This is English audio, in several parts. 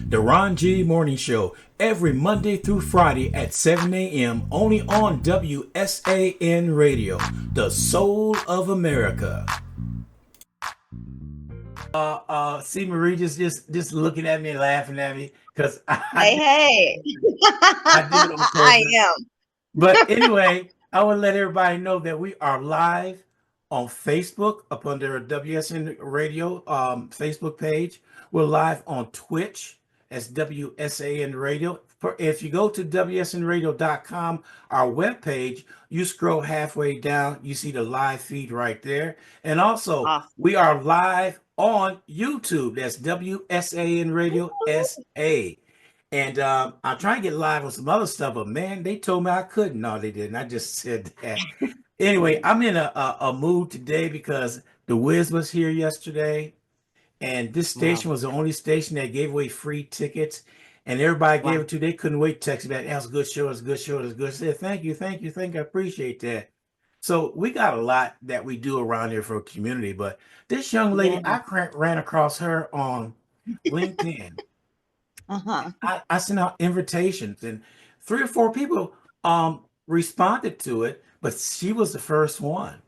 The Ron G Morning Show, every Monday through Friday at 7 a.m. only on WSAN Radio, the soul of America. See Marie just looking at me and laughing at me because Hey. I did it on I purpose. am. But anyway, I want to let everybody know that we are live on Facebook up under WSN Radio Facebook page. We're live on Twitch as WSAN Radio. If you go to WSNradio.com, our webpage, you scroll halfway down, you see the live feed right there. And also, Awesome. we are live on YouTube. That's WSAN Radio SA. And I'm trying to get live with some other stuff, but man, they told me I couldn't. No, they didn't. I just said that. Anyway, I'm in a mood today because the Wiz was here yesterday, and this Wow. station was the only station that gave away free tickets, and everybody gave Wow. it to. They couldn't wait to text me back. That was a good show. It was a good show. It was good. I said, thank you, thank you, thank you. I appreciate that. So we got a lot that we do around here for a community, but this young lady, Yeah. I ran across her on LinkedIn. Uh-huh. I sent out invitations, and 3 or 4 people responded to it, but she was the first one.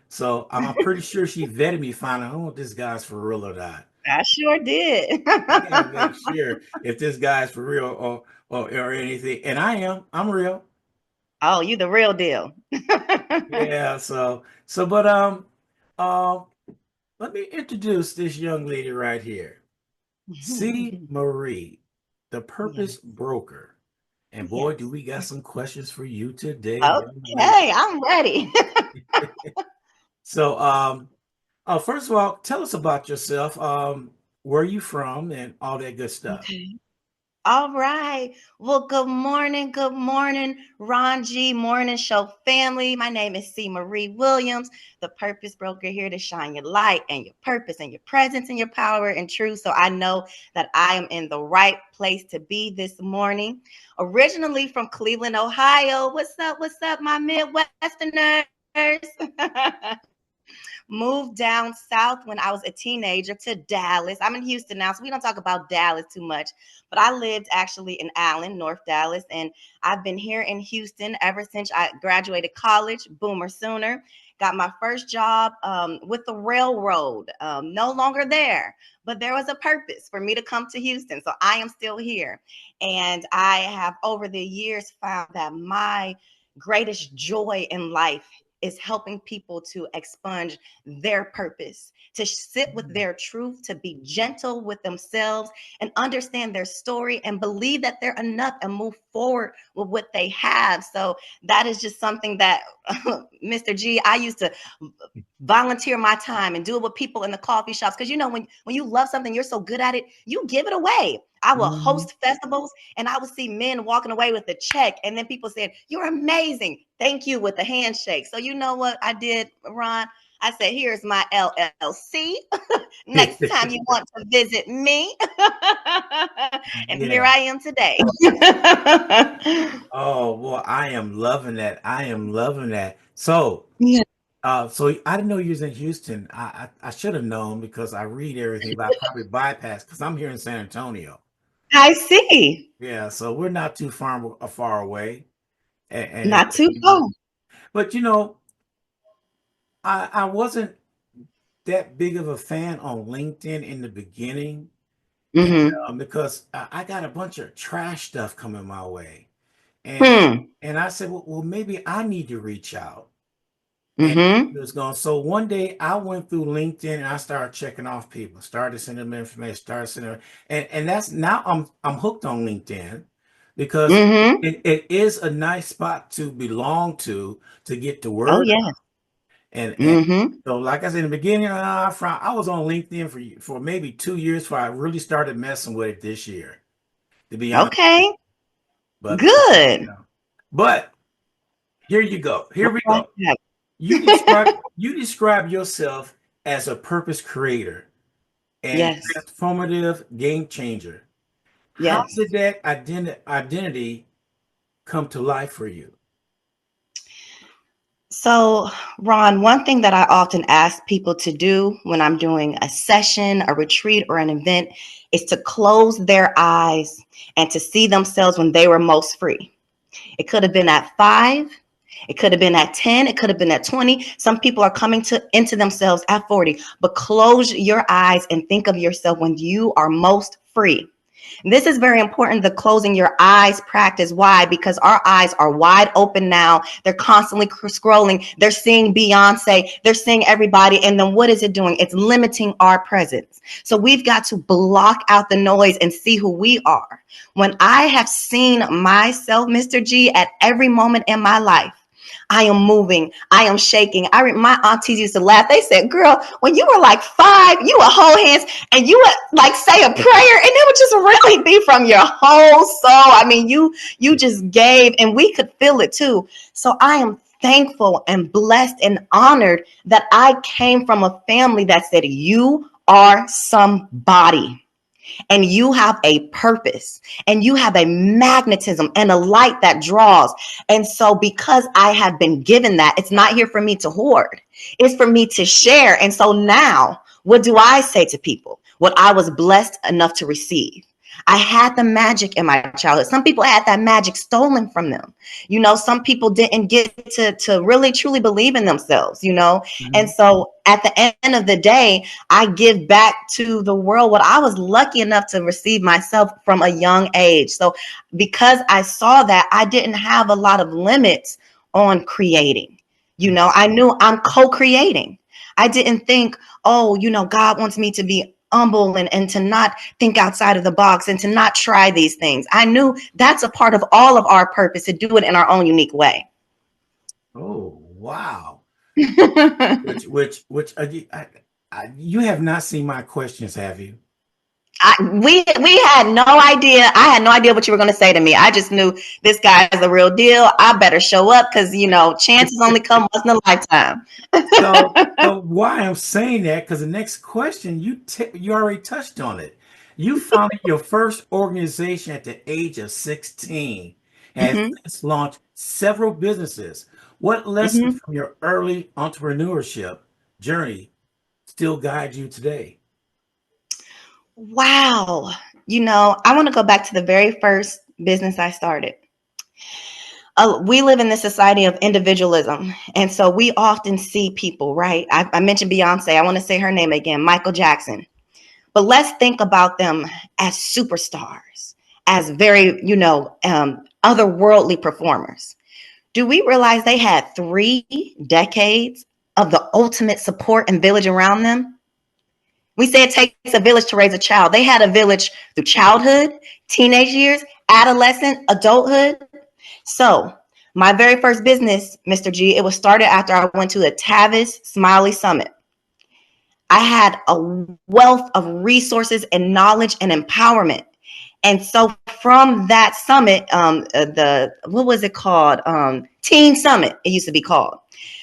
So I'm pretty sure she vetted me, finding out, oh, this guy's for real or not. I sure did. I gotta make sure if this guy's for real or anything. And I'm real. Oh, you the real deal. Yeah, but um let me introduce this young lady right here. C. Marie, the Purpose Yes. Broker. And boy, do Yes. we got some questions for you today, young lady. Okay, I'm ready. So, first of all, tell us about yourself. Where are you from and all that good stuff. Okay. All right. Well, good morning. Good morning, Ron G Morning Show family. My name is C. Marie Williams, the Purpose Broker, here to shine your light and your purpose and your presence and your power and truth. So I know that I am in the right place to be this morning. Originally from Cleveland, Ohio. What's up? What's up, my Midwesterners? Moved down south when I was a teenager to Dallas. I'm in Houston now, so we don't talk about Dallas too much. But I lived actually in Allen, North Dallas, and I've been here in Houston ever since I graduated college, Boomer Sooner. Got my first job with the railroad. No longer there, but there was a purpose for me to come to Houston. So I am still here. And I have over the years found that my greatest joy in life is helping people to expunge their purpose, to sit with their truth, to be gentle with themselves and understand their story and believe that they're enough and move forward with what they have. So that is just something that Mr. G, I used to volunteer my time and do it with people in the coffee shops. Because when you love something, you're so good at it, you give it away. I will Mhm. host festivals and I would see men walking away with a check. And then people said, you're amazing. Thank you, with a handshake. So you know what I did, Ron? I said, here's my LLC. Next time you want to visit me. And here Yeah. I am today. Oh, boy, I am loving that. I am loving that. So, Yeah. so I didn't know you was in Houston. I should have known because I read everything, but I probably bypassed because I'm here in San Antonio. I see. Yeah, so we're not too far away. And Not too far. but I wasn't that big of a fan on LinkedIn in the beginning, and Mm-hmm. because I got a bunch of trash stuff coming my way, and Hmm. and I said, well, maybe I need to reach out. And Mm-hmm. it was going. So one day I went through LinkedIn and I started checking off people, started sending them information, started sending them, and that's now I'm hooked on LinkedIn because Mm-hmm. it is a nice spot to belong to get the Oh, word yeah. out. And Mm-hmm. so like I said in the beginning, I was on LinkedIn for maybe 2 years before I really started messing with it this year, to be honest. Okay. But Good. but here you go. Here we Okay. go. You describe yourself as a purpose creator and Yes. transformative game changer. How Yes. did that identity come to life for you? So, Ron, one thing that I often ask people to do when I'm doing a session, a retreat, or an event is to close their eyes and to see themselves when they were most free. It could have been at 5, it could have been at 10, it could have been at 20. Some people are coming to into themselves at 40, but close your eyes and think of yourself when you are most free. This is very important, the closing your eyes practice. Why? Because our eyes are wide open now. They're constantly scrolling. They're seeing Beyonce. They're seeing everybody. And then what is it doing? It's limiting our presence. So we've got to block out the noise and see who we are. When I have seen myself, Mr. G, at every moment in my life, I am moving. I am shaking. My aunties used to laugh. They said, girl, when you were like 5, you would hold hands and you would like say a prayer and it would just really be from your whole soul. I mean, you just gave and we could feel it too. So I am thankful and blessed and honored that I came from a family that said, you are somebody. And you have a purpose and you have a magnetism and a light that draws. And so because I have been given that, it's not here for me to hoard. It's for me to share. And so now what do I say to people? What I was blessed enough to receive. I had the magic in my childhood. Some people had that magic stolen from them. You know, some people didn't get to really truly believe in themselves, you know. Mhm. And so at the end of the day, I give back to the world what I was lucky enough to receive myself from a young age. So because I saw that, I didn't have a lot of limits on creating. You know, I knew I'm co-creating. I didn't think, oh, you know, God wants me to be humble and to not think outside of the box and to not try these things. I knew that's a part of all of our purpose, to do it in our own unique way. Oh, wow. Which you have not seen my questions, have you? We had no idea. I had no idea what you were going to say to me. I just knew this guy is the real deal. I better show up because, you know, chances only come once in a lifetime. So why I'm saying that, because the next question, you already touched on it. You founded your first organization at the age of 16 and Hmm. has launched several businesses. What lessons Hmm. from your early entrepreneurship journey still guide you today? Wow. You know, I want to go back to the very first business I started. We live in this society of individualism. And so we often see people, right? I mentioned Beyonce. I want to say her name again, Michael Jackson. But let's think about them as superstars, as very, you know, otherworldly performers. Do we realize they had 3 decades of the ultimate support and village around them? We say it takes a village to raise a child. They had a village through childhood, teenage years, adolescent, adulthood. So, my very first business, Mr. G, it was started after I went to a Tavis Smiley Summit. I had a wealth of resources and knowledge and empowerment. And so from that summit, the what was it called? Teen Summit, it used to be called.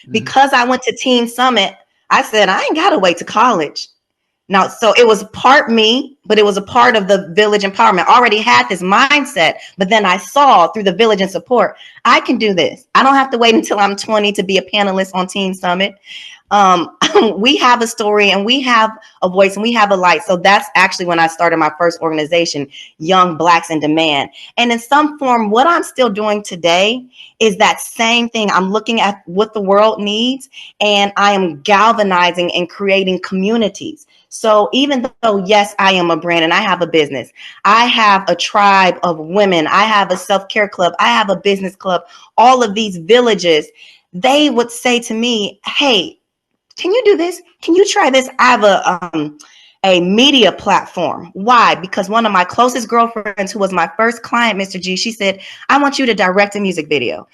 Mhm. Because I went to Teen Summit, I said, I ain't gotta wait to college. Now, so it was part me, but it was a part of the village empowerment. I already had this mindset, but then I saw through the village and support, I can do this. I don't have to wait until I'm 20 to be a panelist on Teen Summit. um, we have a story and we have a voice and we have a light. So that's actually when I started my first organization, Young Blacks in Demand. And in some form, what I'm still doing today is that same thing. I'm looking at what the world needs and I am galvanizing and creating communities. So even though, yes, I am a brand and I have a business, I have a tribe of women, I have a self-care club, I have a business club, all of these villages, they would say to me, hey, can you do this? Can you try this? I have a media platform. Why? Because one of my closest girlfriends, who was my first client, Mr. G, she said, I want you to direct a music video.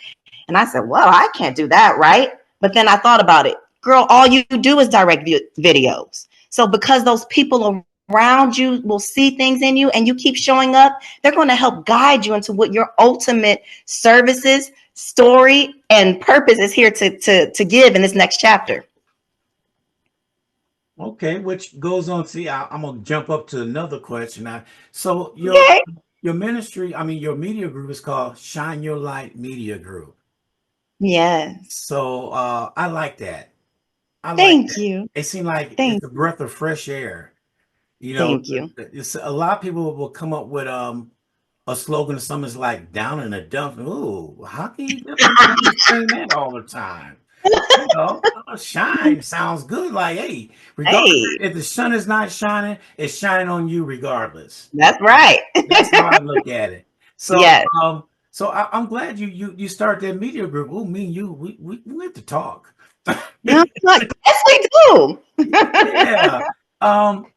And I said, well, I can't do that, right? But then I thought about it. Girl, all you do is direct videos. So because those people around you will see things in you and you keep showing up, they're going to help guide you into what your ultimate services, story, and purpose is here to give in this next chapter. Okay, which goes on. See, I'm gonna jump up to another question now. So Okay. your ministry, I mean your media group is called Shine Your Light Media Group. Yes. So I like that. I like Thank that. you. It seemed like it's Thank a breath of fresh air. You know, thank you. it's a lot of people will come up with a slogan or something's like down in the dumps. Ooh, how can you saying that all the time? You know, shine sounds good. Like, hey, regardless Hey, if the sun is not shining, it's shining on you regardless. that's right. That's how I look at it. So, Yes. I'm glad you started that media group. Oh, me and you, we have to talk. Yeah, look, yes, we do. Yeah. Um,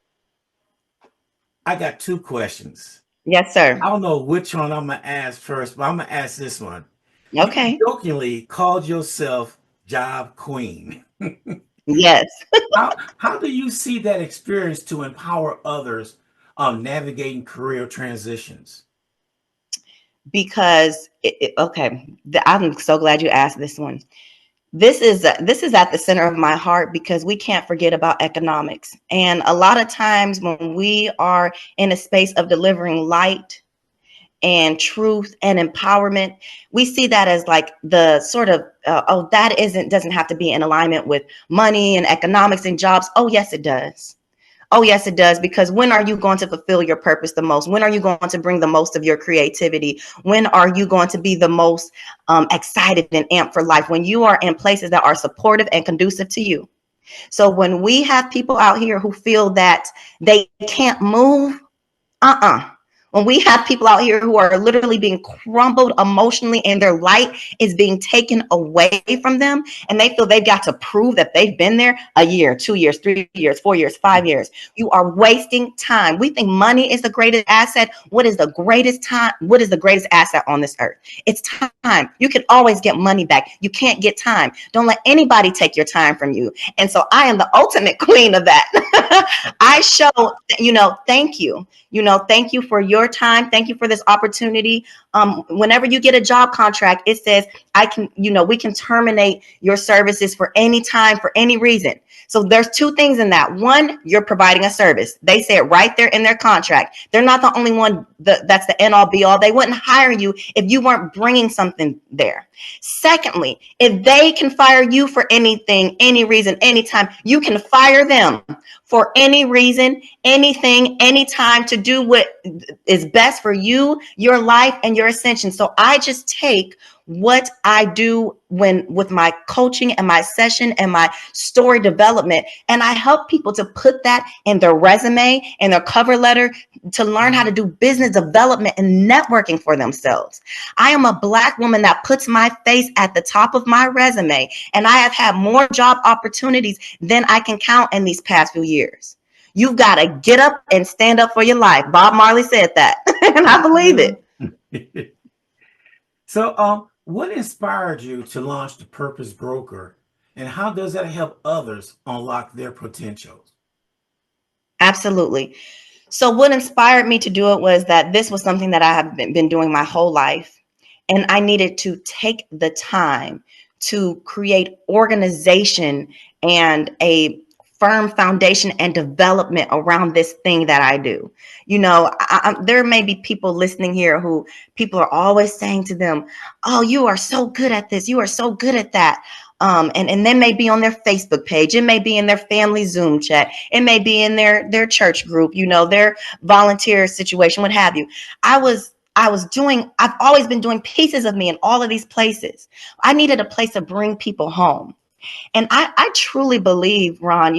I got two questions. Yes, I sir. don't know which one I'm gonna ask first, but I'm gonna ask this one. You Okay. jokingly called yourself Job Queen. Yes. How do you see that experience to empower others navigating career transitions? Because okay, I'm so glad you asked this one. This is at the center of my heart because we can't forget about economics. And a lot of times when we are in a space of delivering light and truth and empowerment, we see that as like the sort of oh, that isn't doesn't have to be in alignment with money and economics and jobs. Oh yes, it does. Oh, yes, it does. Because when are you going to fulfill your purpose the most? When are you going to bring the most of your creativity? When are you going to be the most excited and amped for life? When you are in places that are supportive and conducive to you. So when we have people out here who feel that they can't move, uh-uh. When we have people out here who are literally being crumbled emotionally and their light is being taken away from them, and they feel they've got to prove that they've been there a year, 2 years, 3 years, 4 years, 5 years, you are wasting time. We think money is the greatest asset. What is the greatest time? What is the greatest asset on this earth? It's time. You can always get money back. You can't get time. Don't let anybody take your time from you. And so I am the ultimate queen of that. I show, thank you. Thank you for your time. Thank you for this opportunity. Whenever you get a job contract, it says we can terminate your services for any time, for any reason. So there's two things in that. One, you're providing a service. They say it right there in their contract. They're not the only one that's the end all be all. They wouldn't hire you if you weren't bringing something there. Secondly, if they can fire you for anything, any reason, anytime, you can fire them for any reason, anything, anytime to do what is best for you, your life, and your ascension. So I just take what I do with my coaching and my session and my story development, and I help people to put that in their resume and their cover letter to learn how to do business development and networking for themselves. I am a Black woman that puts my face at the top of my resume, and I have had more job opportunities than I can count in these past few years. You've got to get up and stand up for your life. Bob Marley said that, and I believe it. So, what inspired you to launch the Purpose Broker, and how does that help others unlock their potentials? Absolutely. So, what inspired me to do it was that this was something that I have been doing my whole life. And I needed to take the time to create organization and a firm foundation and development around this thing that I do. There may be people listening here who people are always saying to them, oh, you are so good at this. You are so good at that. And they may be on their Facebook page. It may be in their family Zoom chat. It may be in their church group, their volunteer situation, what have you. I've always been doing pieces of me in all of these places. I needed a place to bring people home. And I truly believe, Ron,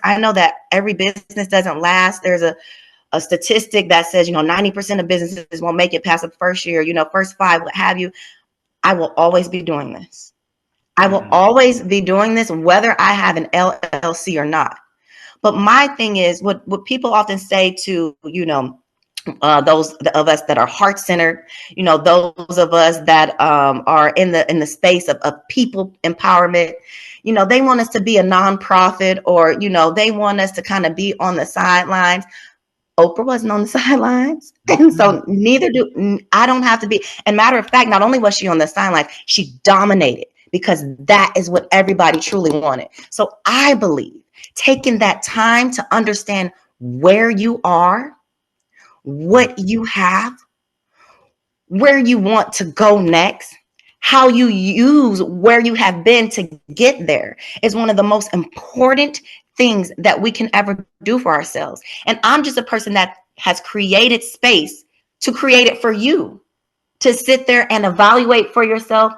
I know that every business doesn't last. There's a statistic that says, 90% of businesses won't make it past the first year, first 5, what have you. I will always be doing this. I will Mhm. always be doing this, whether I have an LLC or not. But my thing is what people often say to, those of us that are heart centered, those of us that are in the space of people empowerment, they want us to be a nonprofit, or, they want us to kind of be on the sidelines. Oprah wasn't on the sidelines. And Okay. so I don't have to be. And matter of fact, not only was she on the sidelines, she dominated because that is what everybody truly wanted. So I believe taking that time to understand where you are, what you have, where you want to go next, how you use where you have been to get there is one of the most important things that we can ever do for ourselves. And I'm just a person that has created space to create it for you, to sit there and evaluate for yourself,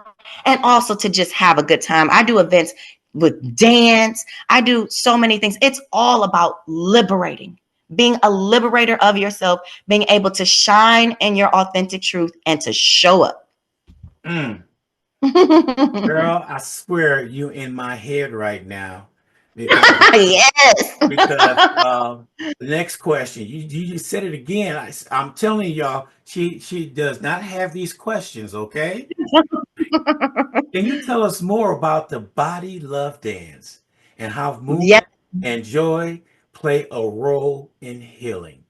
and also to just have a good time. I do events with dance. I do so many things. It's all about liberating, being a liberator of yourself, being able to shine in your authentic truth and to show up. Mm. Girl, I swear you in my head right now. Yes. Because the next question, you said it again. I'm telling y'all, she does not have these questions, okay? Can you tell us more about the body love dance and how Yes. movement and joy play a role in healing?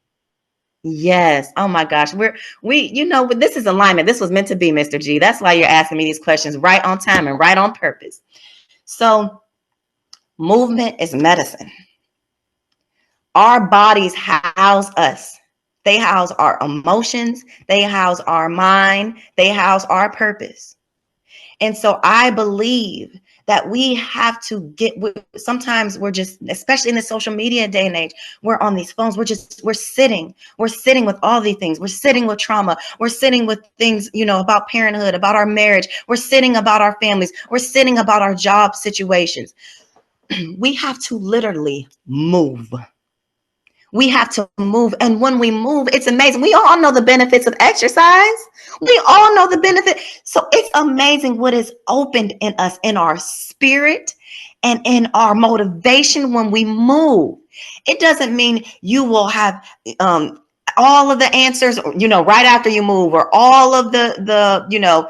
Yes. Oh my gosh. This is alignment. This was meant to be, Mr. G. That's why you're asking me these questions right on time and right on purpose. So, movement is medicine. Our bodies house us. They house our emotions, they house our mind, they house our purpose. And so I believe that we have to sometimes we're just, especially in the social media day and age, we're on these phones, we're sitting with all these things. We're sitting with trauma. We're sitting with things, about parenthood, about our marriage. We're sitting about our families. We're sitting about our job situations. We have to literally move. We have to move. And when we move, it's amazing. We all know the benefits of exercise. We all know the benefit. So it's amazing what is opened in us, in our spirit and in our motivation when we move. It doesn't mean you will have all of the answers, right after you move, or all of the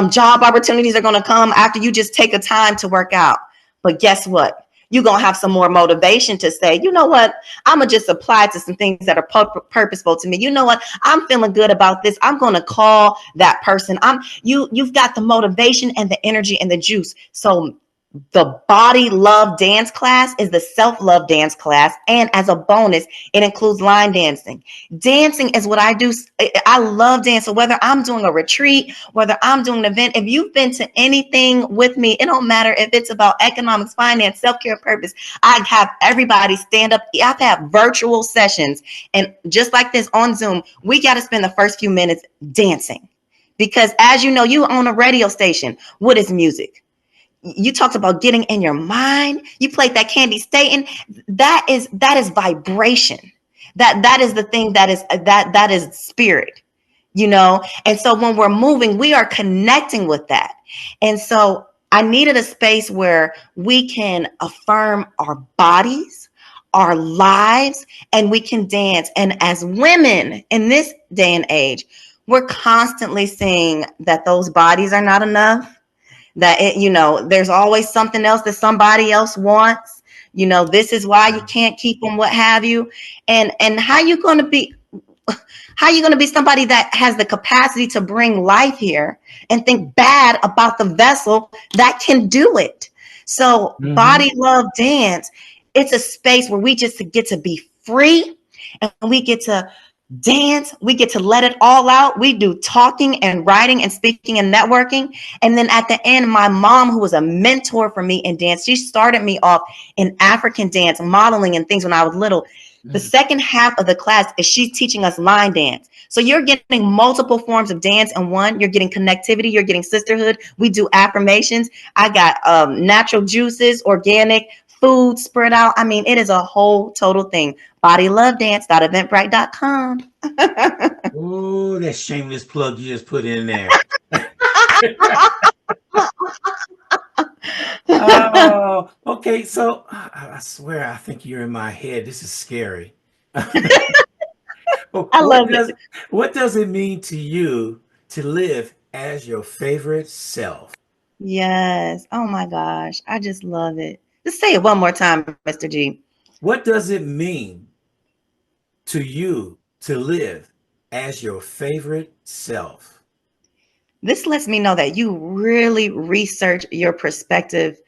job opportunities are going to come after you just take a time to work out. But guess what? You're going to have some more motivation to say, you know what? I'm going to just apply to some things that are purposeful to me. You know what? I'm feeling good about this. I'm going to call that person. You've got the motivation and the energy and the juice. So the body love dance class is the self-love dance class. And as a bonus, it includes line dancing. Dancing is what I do. I love dancing, whether I'm doing a retreat, whether I'm doing an event. If you've been to anything with me, it don't matter if it's about economics, finance, self-care, purpose. I have everybody stand up. I have to have virtual sessions. And just like this on Zoom, we got to spend the first few minutes dancing. Because as you know, you own a radio station. What is music? You talked about getting in your mind. You played that Candy Staten. That is vibration. That is the thing that is spirit, And so when we're moving, we are connecting with that. And so I needed a space where we can affirm our bodies, our lives, and we can dance. And as women in this day and age, we're constantly seeing that those bodies are not enough, that there's always something else that somebody else wants. This is why you can't keep them, what have you. And how you going to be somebody that has the capacity to bring life here and think bad about the vessel that can do it? So body love dance, it's a space where we just get to be free, and we get to dance. We get to let it all out. We do talking and writing and speaking and networking. And then at the end, my mom, who was a mentor for me in dance, she started me off in African dance, modeling and things when I was little. The second half of the class is she's teaching us line dance. So you're getting multiple forms of dance in one. You're getting connectivity. You're getting sisterhood. We do affirmations. I got natural juices, organic food spread out. I mean, it is a whole total thing. Bodylovedance.eventbrite.com. Oh, that shameless plug you just put in there. Oh, okay. So I swear, I think you're in my head. This is scary. I love it. What does it mean to you to live as your favorite self? Yes. Oh my gosh. I just love it. Just say it one more time, Mr. G. What does it mean to you to live as your favorite self? This lets me know that you really research your perspective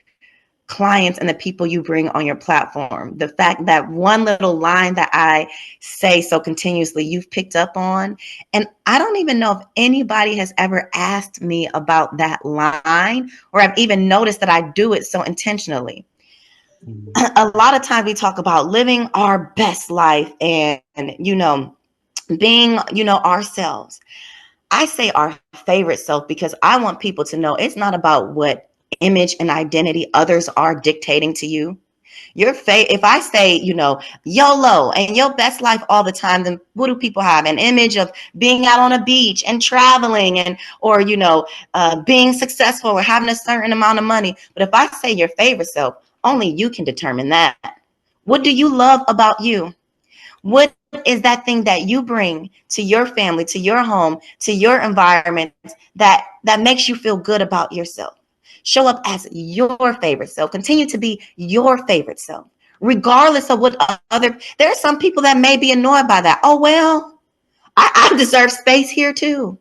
clients and the people you bring on your platform. The fact that one little line that I say so continuously, you've picked up on. And I don't even know if anybody has ever asked me about that line, or I've even noticed that I do it so intentionally. A lot of times we talk about living our best life and being, ourselves. I say our favorite self because I want people to know it's not about what image and identity others are dictating to you. If I say, YOLO and your best life all the time, then what do people have? An image of being out on a beach and traveling or being successful or having a certain amount of money. But if I say your favorite self, only you can determine that. What do you love about you? What is that thing that you bring to your family, to your home, to your environment that makes you feel good about yourself? Show up as your favorite self. Continue to be your favorite self, regardless of what there are some people that may be annoyed by that. Oh, well, I deserve space here too.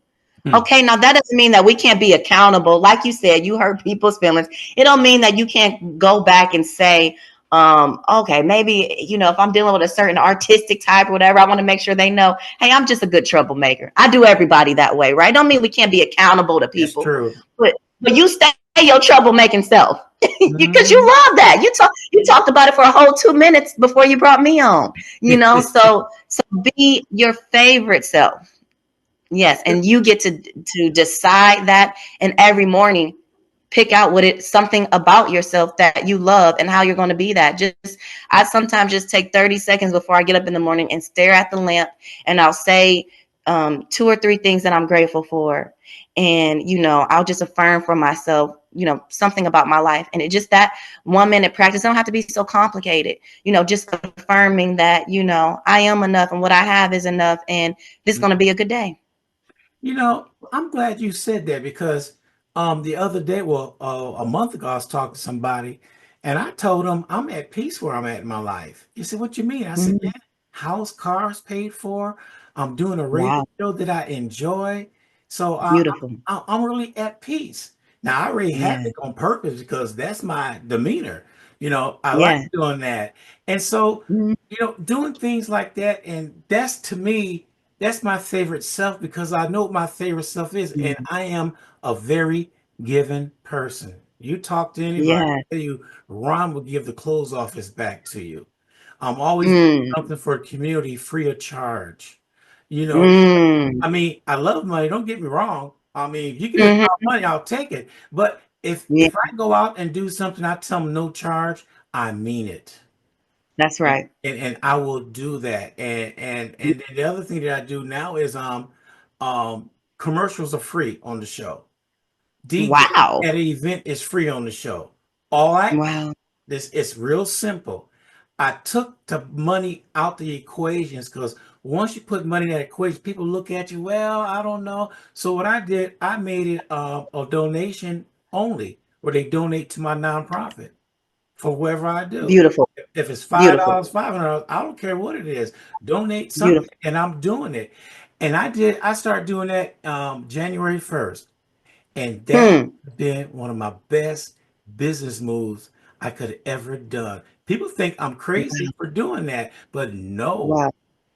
Okay, now that doesn't mean that we can't be accountable. Like you said, you hurt people's feelings. It don't mean that you can't go back and say, okay, maybe, if I'm dealing with a certain artistic type or whatever, I want to make sure they know, hey, I'm just a good troublemaker. I do everybody that way, right? Don't mean we can't be accountable to It's people. true. But you stay your troublemaking self because you love that. You talked about it for a whole 2 minutes before you brought me on, so be your favorite self. Yes, and you get to decide that, and every morning pick out something about yourself that you love and how you're going to be that. I sometimes just take 30 seconds before I get up in the morning and stare at the lamp, and I'll say 2 or 3 things that I'm grateful for, and I'll just affirm for myself something about my life. And it just that 1 minute practice. Don't have to be so complicated. Just affirming that I am enough and what I have is enough, and this is going to be a good day. I'm glad you said that because the other day, well, a month ago, I was talking to somebody and I told them I'm at peace where I'm at in my life. You said, what you mean? I said, Mhm. man, house, cars paid for. I'm doing a radio Wow, show that I enjoy. So beautiful. I'm really at peace. Now, I already have Yeah, it on purpose because that's my demeanor. I like yeah. doing that. And so, Mhm. doing things like that, and that's to me, that's my favorite self because I know what my favorite self is, and Mhm. I am a very giving person. You talk to anybody, Yeah. tell you Ron will give the clothes off his back to you. I'm always doing Mm. something for the community free of charge. You know, Mm. I mean, I love money. Don't get me wrong. I mean, if you give me Mhm. my money, I'll take it. But if Yeah, if I go out and do something, I tell them no charge. I mean it. that's right. And I will do that. And then the other thing that I do now is um commercials are free on the show. DJ Wow. at an event is free on the show. All right, Wow. this it's real simple. I took the money out the equations because once you put money in that equation, people look at you, well, I don't know. So what I did, I made it a donation only, where they donate to my nonprofit for whatever I do. Beautiful. If it's Beautiful. $5, $500, I don't care what it is. Donate something, Beautiful. and I'm doing it. And I started doing that January 1st. And that has Hmm. been one of my best business moves I could have ever done. People think I'm crazy for doing that, but no. Wow.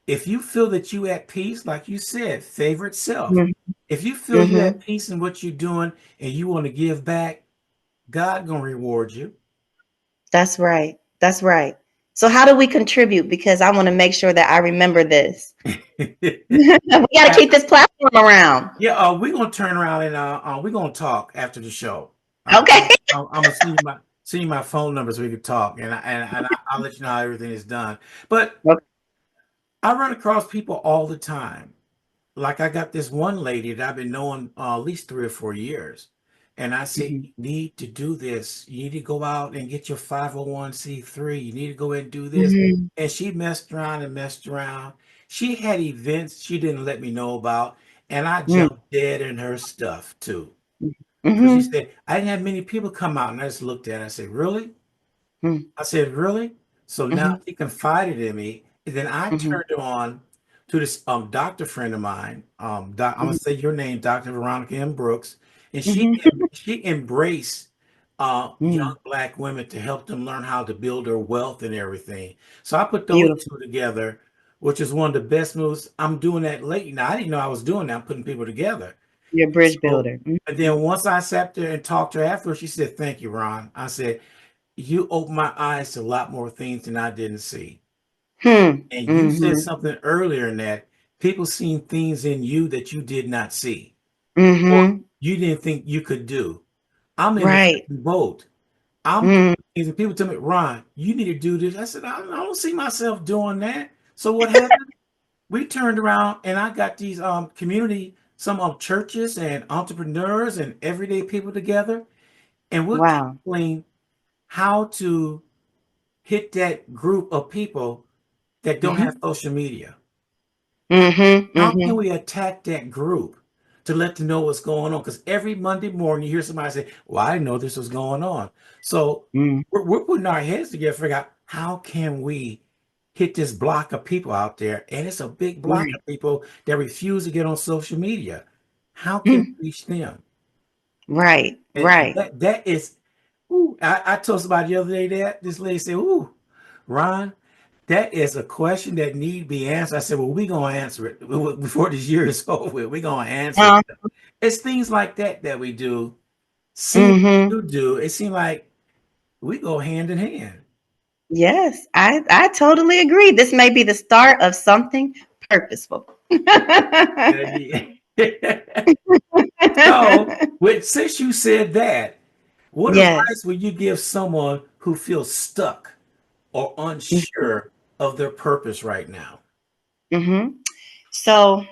If you feel that you at peace, like you said, favorite self. Mhm. If you feel you at Mhm. peace in what you're doing and you want to give back, God gonna reward you. That's right. That's right. So how do we contribute? Because I want to make sure that I remember this. We got to keep this platform around. Yeah, we're gonna turn around and we're gonna talk after the show. Okay. I'm gonna send you my phone number so we can talk, I'll let you know how everything is done. But Okay. I run across people all the time. Like I got this one lady that I've been knowing at least 3 or 4 years, and I said, Mhm. "You need to do this. You need to go out and get your 501(c)(3). You need to go ahead and do this." Mhm. And she messed around and messed around. She had events she didn't let me know about, and I Mhm. jumped dead in her stuff too. Because she Mhm. said, I didn't have many people come out. And I just looked at her. I said, really? Mhm. I said, really? So now Mhm. she confided in me. And then I Mhm. turned on to this doctor friend of mine. I'm going Mhm. to say your name, Dr. Veronica M. Brooks. And Mhm. she embraced young Mm, Black women to help them learn how to build their wealth and everything. So I put those beautiful. two together, which is one of the best moves. I'm doing that lately. Now, I didn't know I was doing that. I'm putting people together. You're a bridge So, builder. and then once I sat there and talked to her afterwards, she said, "Thank you, Ron." I said, "You opened my eyes to a lot more things than I didn't see." Hmm. And you said Mm-hmm. something earlier in that people seen things in you that you did not see or Mm-hmm. you didn't think you could do. I'm in the Right. same boat. I'm doing Mm, things and people tell me, Ron, you need to do this. I said, I don't see myself doing that. So what happened? We turned around and I got these community, some churches and entrepreneurs and everyday people together, and we're wow. tackling how to hit that group of people that don't have Mm-hmm. social media. Mm-hmm. How can Mm-hmm. we attack that group to let them know what's going on? Because every Monday morning you hear somebody say, "Well, I didn't know this was going on." So Mm, we're putting our heads together, to figure out how can we hit this block of people out there, and it's a big block right. of people that refuse to get on social media. How can Mm, we reach them? right. And Right. that is, ooh, I told somebody the other day that this lady said, "Ooh, Ron, that is a question that need be answered." I said, "Well, we're gonna answer it before this year is over. We're gonna answer Uh, it." It's things like that that we do. See what mm-hmm. you do. It seems like we go hand in hand. Yes, I totally agree. This may be the start of something purposeful. Yeah. So, since you said that, what Yes. advice would you give someone who feels stuck or unsure of their purpose right now? Mm-hmm. So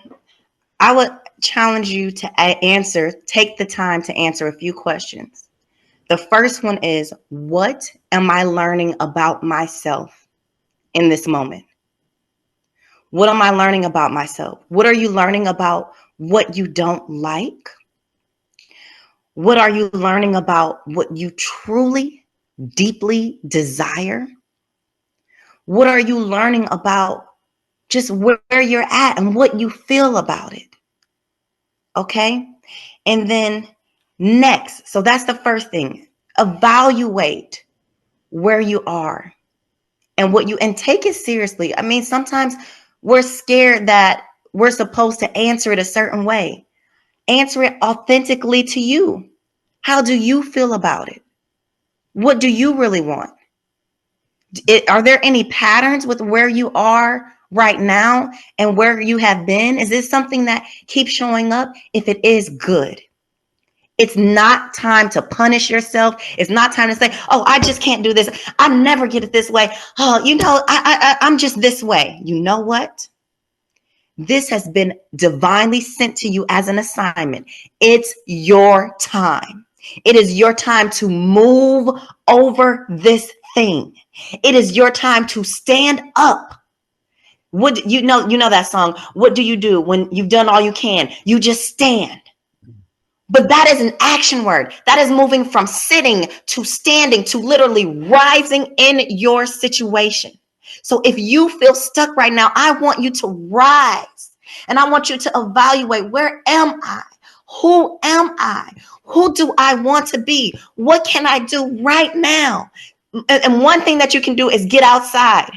I would challenge you to take the time to answer a few questions. The first one is, what am I learning about myself in this moment? What am I learning about myself? What are you learning about what you don't like? What are you learning about what you truly, deeply desire? What are you learning about just where you're at and what you feel about it? Okay. And then next, so that's the first thing, evaluate where you are and and take it seriously. I mean, sometimes we're scared that we're supposed to answer it a certain way. Answer it authentically to you. How do you feel about it? What do you really want? Are there any patterns with where you are right now and where you have been? Is this something that keeps showing up? If it is, good. It's not time to punish yourself. It's not time to say, "Oh, I just can't do this. I never get it this way. Oh, I'm just this way." You know what? This has been divinely sent to you as an assignment. It's your time. It is your time to move over this thing. It is your time to stand up. What you know that song, what do you do when you've done all you can? You just stand. But that is an action word. That is moving from sitting to standing to literally rising in your situation. So if you feel stuck right now, I want you to rise and I want you to evaluate, where am I? Who am I? Who do I want to be? What can I do right now? And one thing that you can do is get outside.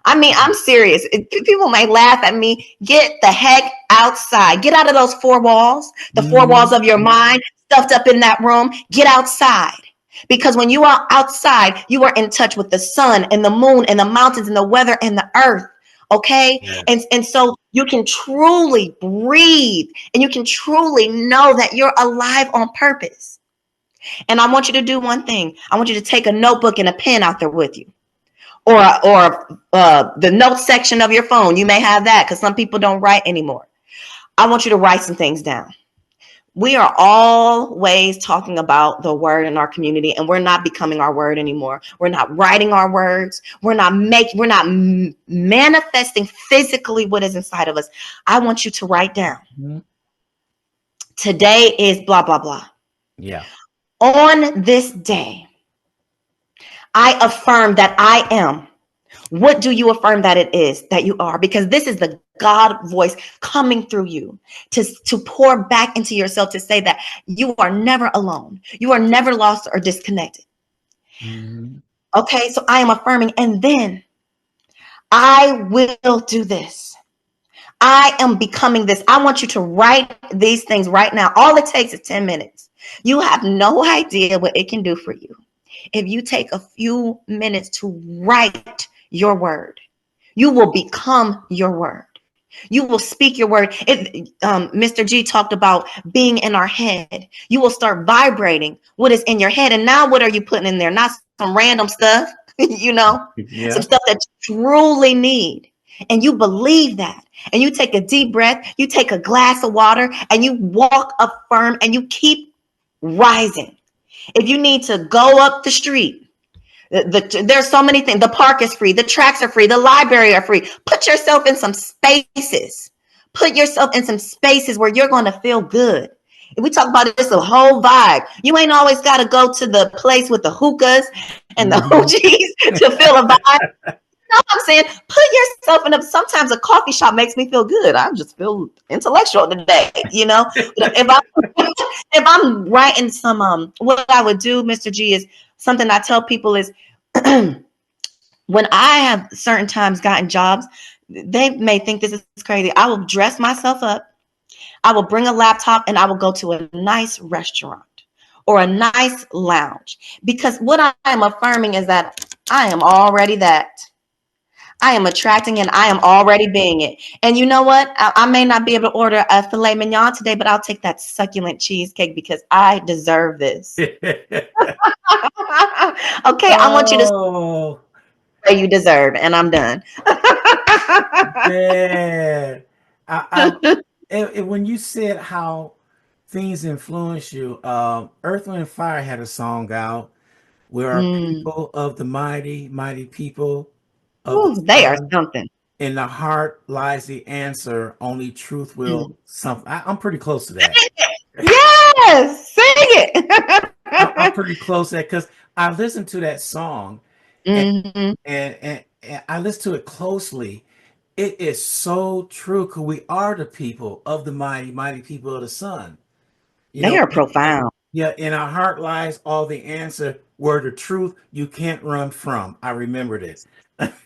I mean, I'm serious. People might laugh at me. Get the heck outside. Get out of those four walls, the four walls Mhm. of your mind, stuffed up in that room. Get outside. Because when you are outside, you are in touch with the sun and the moon and the mountains and the weather and the earth. Okay. Yes. And so you can truly breathe and you can truly know that you're alive on purpose. And I want you to do one thing. I want you to take a notebook and a pen out there with you, or the note section of your phone. You may have that because some people don't write anymore. I want you to write some things down. We are always talking about the word in our community, and we're not becoming our word anymore. We're not writing our words. We're not manifesting physically what is inside of us. I want you to write down. Mhm. Today is blah blah blah. Yeah. On this day, I affirm that I am. What do you affirm that it is that you are? Because this is the God voice coming through you to pour back into yourself, to say that you are never alone. You are never lost or disconnected. Mm-hmm. Okay, so I am affirming, and then I will do this. I am becoming this. I want you to write these things right now. All it takes is 10 minutes. You have no idea what it can do for you if you take a few minutes to write your word. You will become your word. You will speak your word. Mr. G talked about being in our head. You will start vibrating what is in your head. And now what are you putting in there? Not some random stuff, some Yeah. stuff that you truly need. And you believe that. And you take a deep breath, you take a glass of water, and you walk affirm, and you keep rising. If you need to go up the street, there's so many things. The park is free. The tracks are free. The library are free. Put yourself in some spaces. Put yourself in some spaces where you're going to feel good. If we talk about it, it's a whole vibe. You ain't always got to go to the place with the hookahs and the hoochies to feel a vibe. You know what I'm saying? Put yourself in sometimes a coffee shop makes me feel good. I just feel intellectual today, if I'm writing some, what I would do, Mr. G, is something I tell people is when I have certain times gotten jobs, they may think this is crazy. I will dress myself up. I will bring a laptop and I will go to a nice restaurant or a nice lounge, because what I am affirming is that I am already that. I am attracting and I am already being it. And you know what? I may not be able to order a filet mignon today, but I'll take that succulent cheesecake because I deserve this. Okay, I want you to say you deserve, and I'm done. Man, when you said how things influence you, Earth, Wind, and Fire had a song out. We are people of the mighty, mighty people of the They are sun. something. In the heart lies the answer. Only truth will something. I'm pretty close to that. Yes, sing it. I'm pretty close to that because I listened to that song and I listened to it closely. It is so true because we are the people of the mighty, mighty people of the sun. They are profound. Yeah, in our heart lies all the answer. Word of truth you can't run from. I remembered it.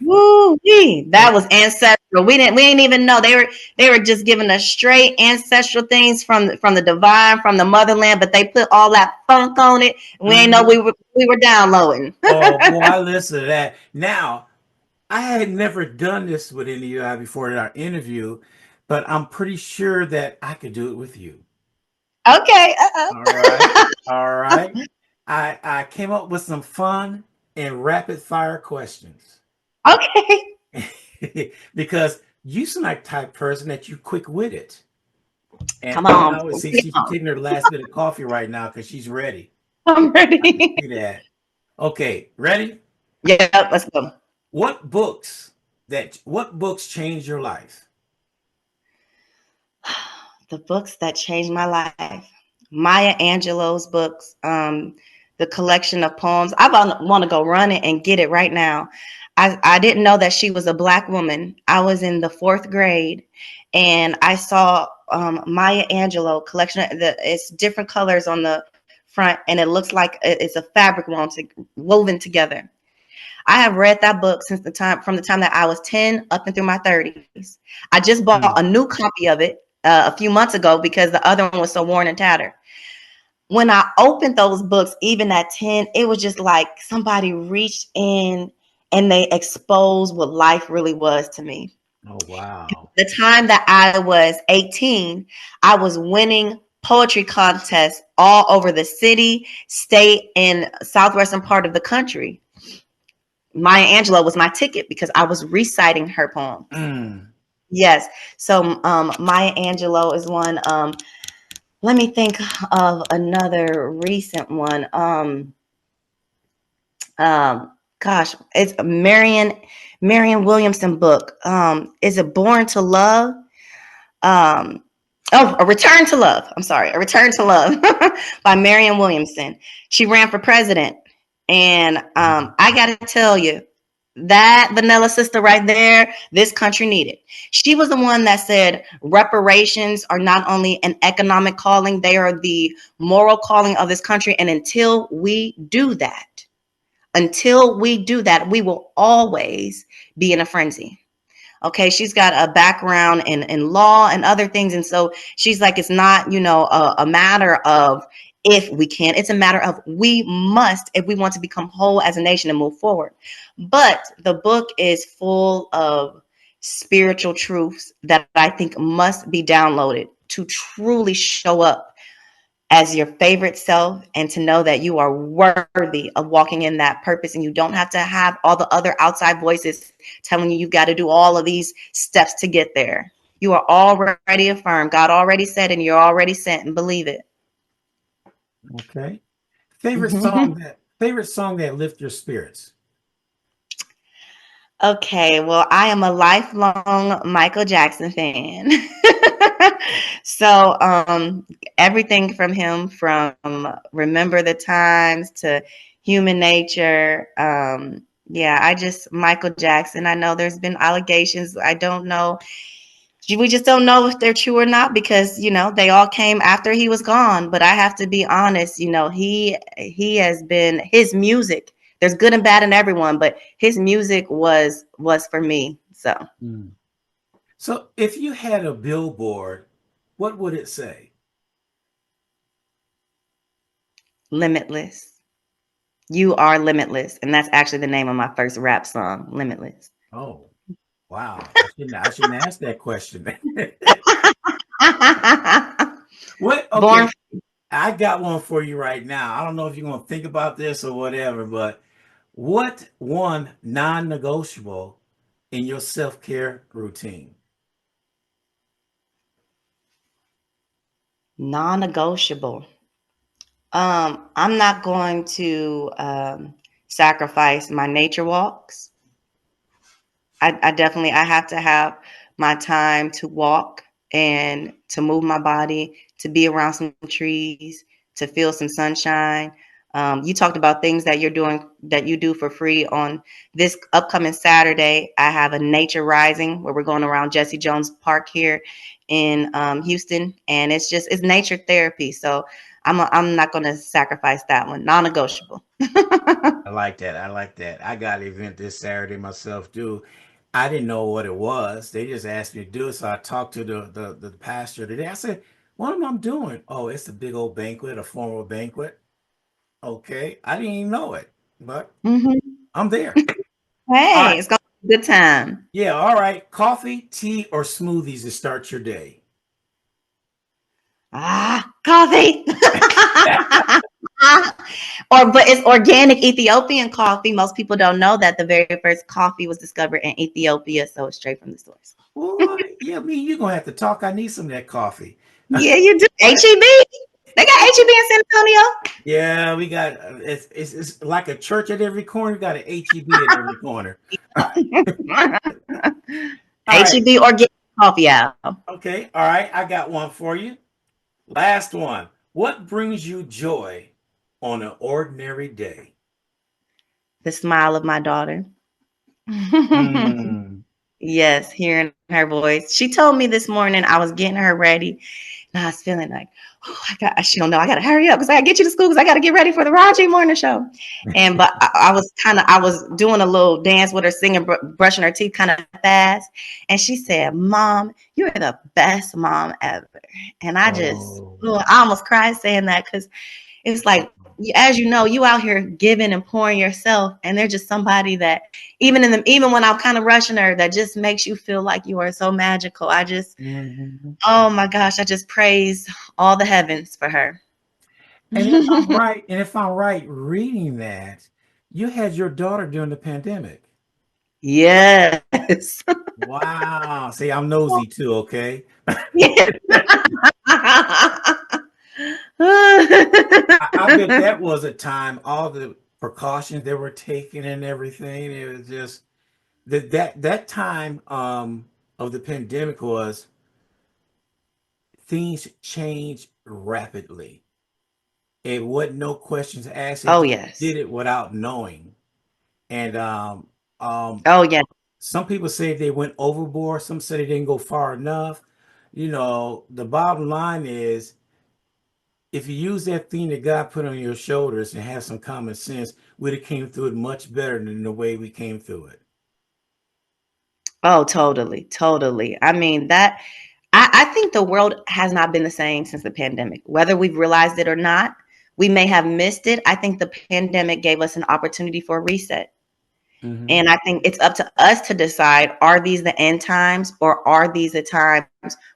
Woo-wee. That was ancestral. We didn't even know they were just giving us straight ancestral things from the divine, from the motherland, but they put all that funk on it. And we ain't know we were downloading. Oh boy, I listened to that. Now, I had never done this with any of you before in our interview, but I'm pretty sure that I could do it with you. Okay. All right. All right. I came up with some fun and rapid fire questions. Okay. Because you seem like the type of person that you quick witted. And come on. I would see she's taking her last bit of coffee right now because she's ready. I'm ready. See that. Okay, ready? Yeah, let's go. What books changed your life? The books that changed my life. Maya Angelou's books, the collection of poems. I want to go run it and get it right now. I didn't know that she was a Black woman. I was in the 4th grade and I saw Maya Angelou collection. It's different colors on the front and it looks like it's a fabric woven together. I have read that book from the time that I was 10 up and through my 30s. I just bought a new copy of it a few months ago because the other one was so worn and tattered. When I opened those books, even at 10, it was just like somebody reached in and they exposed what life really was to me. Oh, wow. The time that I was 18, I was winning poetry contests all over the city, state, and southwestern part of the country. Maya Angelou was my ticket because I was reciting her poems. Yes. So Maya Angelou is one. Let me think of another recent one. Gosh, it's a Marion Williamson book. Is it Born to Love? A Return to Love. I'm sorry, A Return to Love by Marion Williamson. She ran for president. And I got to tell you, that vanilla sister right there, this country needed. She was the one that said reparations are not only an economic calling, they are the moral calling of this country. And until we do that, we will always be in a frenzy. Okay, she's got a background in law and other things. And so she's like, it's not, a matter of if we can, it's a matter of we must, if we want to become whole as a nation and move forward. But the book is full of spiritual truths that I think must be downloaded to truly show up as your favorite self and to know that you are worthy of walking in that purpose, and you don't have to have all the other outside voices telling you you've got to do all of these steps to get there. You are already affirmed. God already said, and you're already sent, and believe it. Okay. Favorite song that lift your spirits. Okay, well, I am a lifelong Michael Jackson fan. So everything from him, from Remember the Times to Human Nature. Michael Jackson. I know there's been allegations. I don't know. We just don't know if they're true or not because, they all came after he was gone. But I have to be honest, he has been, his music, there's good and bad in everyone, but his music was for me. So. So if you had a billboard, what would it say? Limitless. You are limitless. And that's actually the name of my first rap song, Limitless. Oh, wow. I shouldn't ask that question. What? Okay. Born. I got one for you right now. I don't know if you're going to think about this or whatever, but what one non-negotiable in your self-care routine? Non-negotiable. I'm not going to sacrifice my nature walks. I have to have my time to walk and to move my body, to be around some trees, to feel some sunshine. You talked about things that you do for free. On this upcoming Saturday, I have a nature rising where we're going around Jesse Jones Park here in Houston, and it's nature therapy. So I'm not going to sacrifice that one. Non-negotiable. I like that. I like that. I got an event this Saturday myself too. I didn't know what it was. They just asked me to do it. So I talked to the pastor today. I said, what am I doing? Oh, it's a big old banquet, a formal banquet. Okay. I didn't even know it, but Mm-hmm. I'm there. All Hey, right. it's gonna be a good time. Yeah. All right. Coffee, tea, or smoothies to start your day. Coffee. But it's organic Ethiopian coffee. Most people don't know that the very first coffee was discovered in Ethiopia, so it's straight from the source. What? Yeah, me, you're gonna have to talk. I need some of that coffee. Yeah, you do. HEB. They got HEB in San Antonio. Yeah, we got it's like a church at every corner. We got an HEB at every corner. All right. HEB organic coffee out. Okay. All right. I got one for you. Last one. What brings you joy on an ordinary day? The smile of my daughter. Hmm. Yes, hearing her voice. She told me this morning I was getting her ready. And I was feeling like, oh, she don't know, I got to hurry up because I got to get you to school because I got to get ready for the Raji morning show. But I was doing a little dance with her, singing, brushing her teeth kind of fast. And she said, Mom, you're the best mom ever. And Oh. I almost cried saying that because it's like, as you know, you out here giving and pouring yourself, and they're just somebody that even when I'm kind of rushing her, that just makes you feel like you are so magical. Mhm. Oh my gosh, I just praise all the heavens for her. And if I'm right reading that, you had your daughter during the pandemic. Yes. Wow. See, I'm nosy too, okay? I bet that was a time, all the precautions that were taken and everything. It was just that time of the pandemic was things changed rapidly. It wasn't no questions asked. It Oh just yes. did it without knowing. And Oh yeah. Some people say they went overboard. Some say they didn't go far enough. The bottom line is, if you use that thing that God put on your shoulders and have some common sense, we'd have came through it much better than the way we came through it. Oh, totally, totally. I mean, I think the world has not been the same since the pandemic. Whether we've realized it or not, we may have missed it. I think the pandemic gave us an opportunity for a reset. Hmm. And I think it's up to us to decide, are these the end times, or are these the times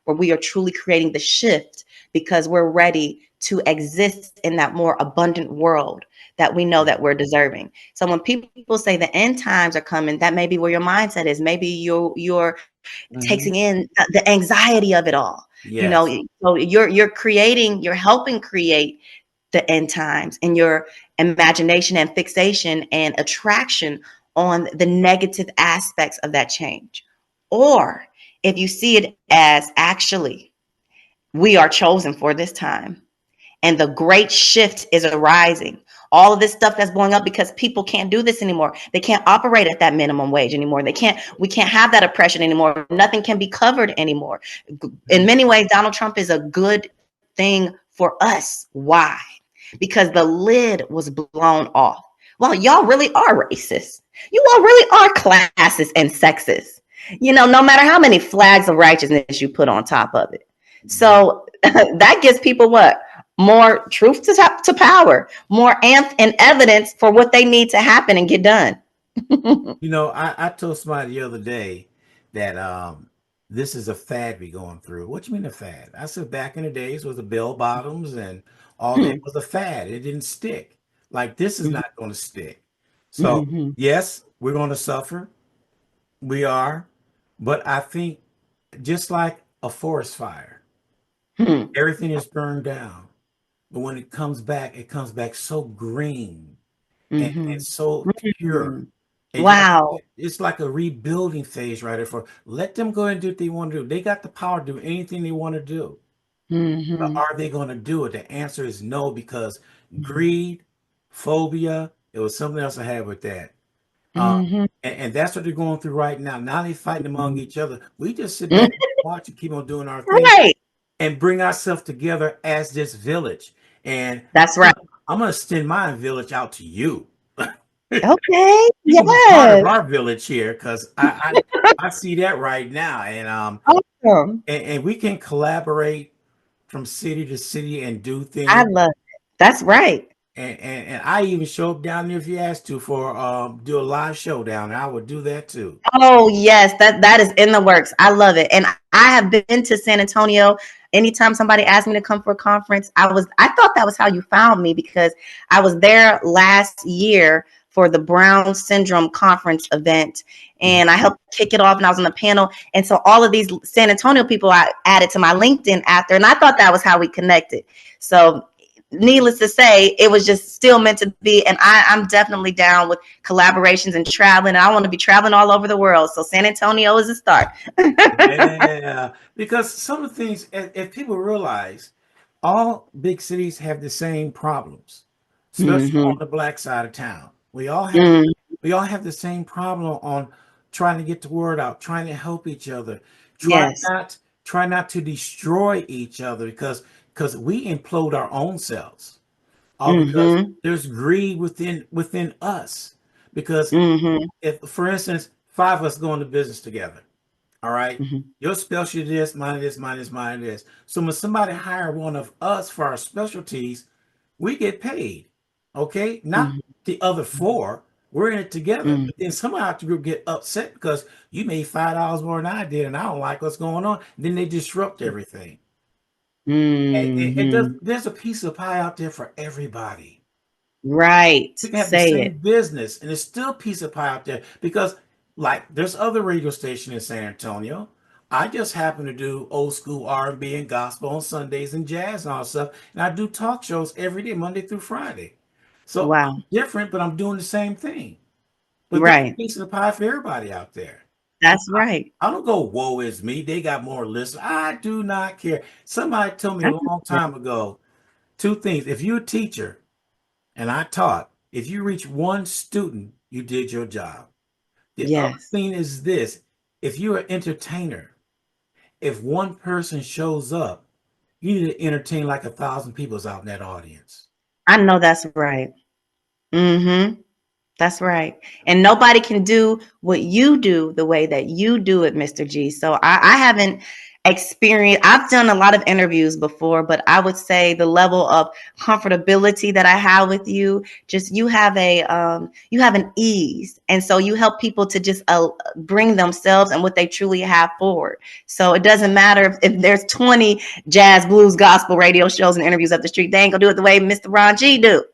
where we are truly creating the shift because we're ready to exist in that more abundant world that we know that we're deserving. So when people say the end times are coming, that may be where your mindset is. Maybe you're Hmm. taking in the anxiety of it all. Yes. So you're helping create the end times in your imagination and fixation and attraction on the negative aspects of that change. Or if you see it as, actually, we are chosen for this time and the great shift is arising. All of this stuff that's blowing up because people can't do this anymore. They can't operate at that minimum wage anymore. We can't have that oppression anymore. Nothing can be covered anymore. In many ways, Donald Trump is a good thing for us. Why? Because the lid was blown off. Well, y'all really are racist. You all really are classist and sexist. No matter how many flags of righteousness you put on top of it. Mhm. So that gives people what? More truth to power, more and evidence for what they need to happen and get done. I told somebody the other day that this is a fad we going through. What you mean a fad? I said back in the days was the bell bottoms and all that was a fad. It didn't stick. Like this is not going to stick. So Mm-hmm. yes, we're going to suffer. We are, but I think just like a forest fire, Hmm. everything is burned down. But when it comes back so green and Mm-hmm. so pure. Mm-hmm. And Wow. it's like a rebuilding phase right there. For let them go and do what they want to do. They got the power to do anything they want to do. But Mm-hmm. are they going to do it? The answer is no, because greed, phobia, it was something else I had with that. Um, Mm-hmm. and that's what they're going through right now. Now they fighting among each other. We just sit back Mm-hmm. and watch and keep on doing our thing Right. and bring ourselves together as this village. And That's I'm right. gonna, I'm gonna extend my village out to you. Okay. You can be part of Yes. our village here because I see that right now, Awesome. and we can collaborate from city to city and do I things. love it. That's right. And I even show up down there if you ask to for do a live show down there. I would do that too. Oh yes, that is in the works. I love it. And I have been to San Antonio. Anytime somebody asked me to come for a conference, I thought that was how you found me, because I was there last year for the Brown Syndrome conference event, Mhm. and I helped kick it off, and I was on the panel. And so all of these San Antonio people I added to my LinkedIn after, and I thought that was how we connected. So needless to say, it was just still meant to be. And I'm definitely down with collaborations and traveling. And I want to be traveling all over the world. So San Antonio is a start. Yeah, because some of the things, if people realize, all big cities have the same problems, especially on Mm-hmm. the black side of town. Mm-hmm. We all have the same problem on trying to get the word out, trying to help each other. Try Yes. not try not to destroy each other because we implode our own selves. All because Mm-hmm. there's greed within us. Because Mm-hmm. if, for instance, five of us go into business together, all right, Mm-hmm. your specialty is mine is mine is mine is. So when somebody hire one of us for our specialties, we get paid. Okay, not the other four. We're in it together. Mm-hmm. But then somebody out the group get upset because you made $5 more than I did, and I don't like what's going on. Then they disrupt everything. It does. Mm-hmm. There's a piece of pie out there for everybody. Right. We can have the Say it. same business, and there's still a piece of pie out there because, like, there's other radio station in San Antonio. I just happen to do old school R&B and gospel on Sundays and jazz and all that stuff, and I do talk shows every day, Monday through Friday. So Wow. I'm different, but I'm doing the same thing. But there's a Right. piece of the pie for everybody out there. That's right. I don't go, woe is me. They got more listeners. I do not care. Somebody told me a long time ago two things. If you're a teacher, and I taught, if you reach one student, you did your job. The other Yes. thing is this: if you're an entertainer, if one person shows up, you need to entertain like 1,000 people's out in that audience. I know that's right. Mm-hmm. That's right. And nobody can do what you do the way that you do it, Mr. G. So I haven't experienced, I've done a lot of interviews before, but I would say the level of comfortability that I have with you, just you have an ease. And so you help people to just bring themselves and what they truly have forward. So it doesn't matter if there's 20 jazz, blues, gospel radio shows and interviews up the street, they ain't gonna do it the way Mr. Ron G do.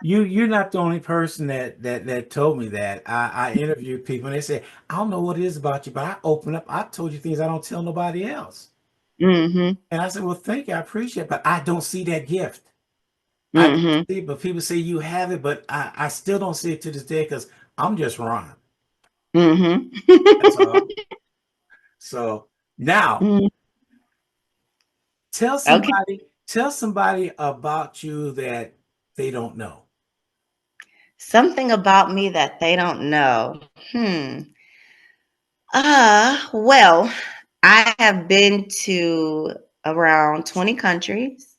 You're not the only person that told me that. I interviewed people and they said, I don't know what it is about you, but I open up, I told you things I don't tell nobody else. Mm-hmm. And I said, well, thank you, I appreciate it, but I don't see that gift. I don't Mm-hmm. see it, but people say you have it, but I still don't see it to this day because I'm just Ron. That's all. Mm-hmm. So now Mm. tell Okay. somebody about you that they don't know. Something about me that they don't know. Well, I have been to around 20 countries,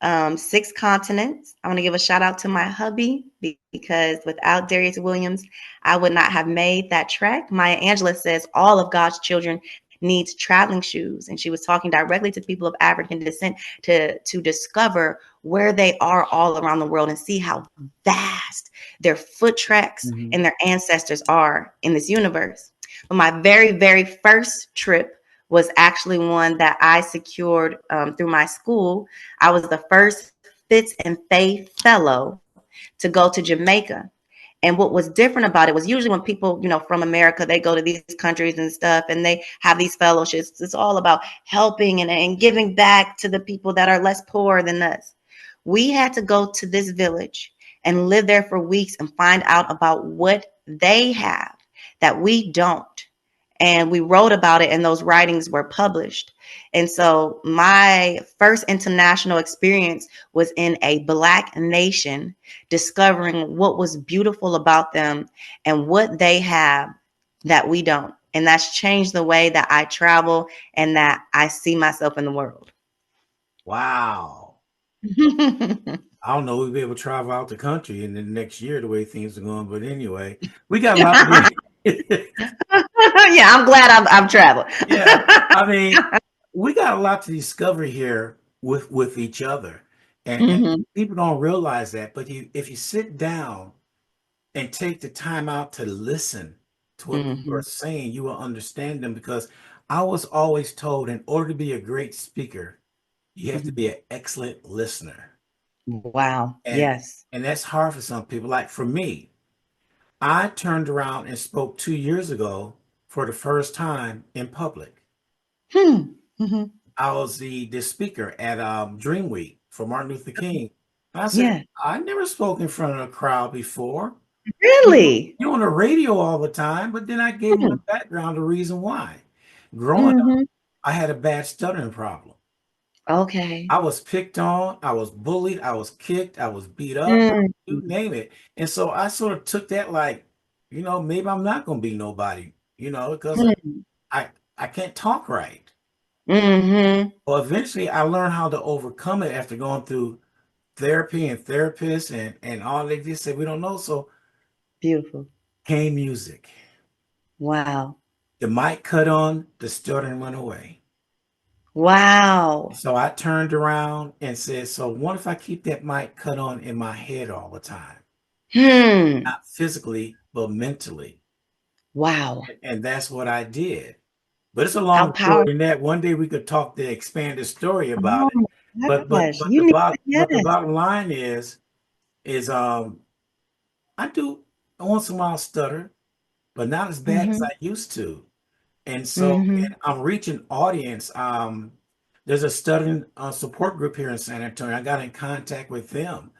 6 continents. I want to give a shout out to my hubby because without Darius Williams, I would not have made that trek. Maya Angelou says all of God's children needs traveling shoes, and she was talking directly to people of African descent to discover where they are all around the world and see how vast their foot tracks Mhm. and their ancestors are in this universe. But my very, very first trip was actually one that I secured through my school. I was the first Fitz and Faith Fellow to go to Jamaica. And what was different about it was usually when people, from America, they go to these countries and stuff and they have these fellowships. It's all about helping and giving back to the people that are less poor than us. We had to go to this village and live there for weeks and find out about what they have that we don't. And we wrote about it and those writings were published. And so my first international experience was in a Black nation, discovering what was beautiful about them and what they have that we don't. And that's changed the way that I travel and that I see myself in the world. Wow. I don't know. We'll be able to travel out the country in the next year the way things are going. But anyway, we got a lot to Yeah, I'm glad I've traveled. Yeah, I mean, we got a lot to discover here with each other, and Mhm, people don't realize that. But if you sit down and take the time out to listen to what people are mhm. saying, you will understand them. Because I was always told, in order to be a great speaker, you have to Mhm. be an excellent listener, Wow. and Yes. and that's hard for some people. Like for me, I turned around and spoke 2 years ago for the first time in public. Hmm. Mhm. I was the speaker at Dream Week for Martin Luther King. And I said, Yeah. I never spoke in front of a crowd before. Really? You're on the radio all the time, but then I gave my Hmm. background, the reason why. Growing up, Mhm. I had a bad stuttering problem. Okay. I was picked on, I was bullied, I was kicked, I was beat up, Mhm. you name it. And so I sort of took that like, maybe I'm not going to be nobody, because Mhm. I can't talk right. Mhm. Well, eventually I learned how to overcome it after going through therapy and therapists and all. They just said we don't know. So Beautiful. came music. Wow. The mic cut on, the stuttering went away. Wow. So I turned around and said, so what if I keep that mic cut on in my head all the time? Hmm. Not physically, but mentally. Wow. And that's what I did. But it's a How long story powerful. than that. One day we could talk the expanded story about Oh it. my But but gosh. but You the need bottom but the yes. bottom line is I do once in a while stutter, but not as bad as Mhm. I used to. And so Mhm. and I'm reaching audience. There's a stuttering support group here in San Antonio. I got in contact with them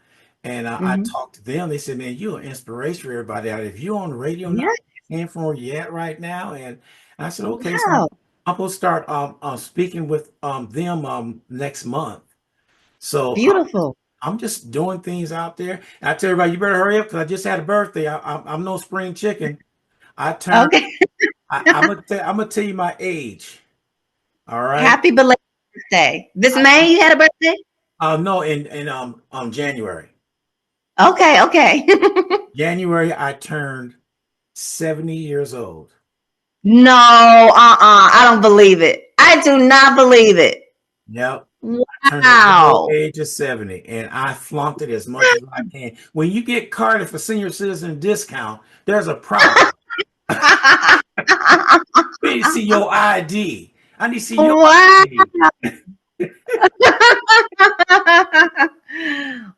and I Mhm. talked to them. They said, man, you're an inspiration for everybody out. If you're on the radio now, Yeah. came from where you at right now. And I said, okay, so Wow. I'm supposed to start speaking with them next month. So Beautiful. I'm just doing things out there. And I tell everybody, you better hurry up because I just had a birthday. I'm no spring chicken. I turned. Okay. I'm gonna tell you my age. All right. Happy belated birthday. This I, May you had a birthday? no, in January. Okay, okay. January, I turned 70 years old. No, I don't believe it. I do not believe it. Yep. I turned the good old Wow. age of 70, and I flunked it as much as I can. When you get carded for senior citizen discount, there's a problem. We need to see your ID. I need to see your Wow. ID.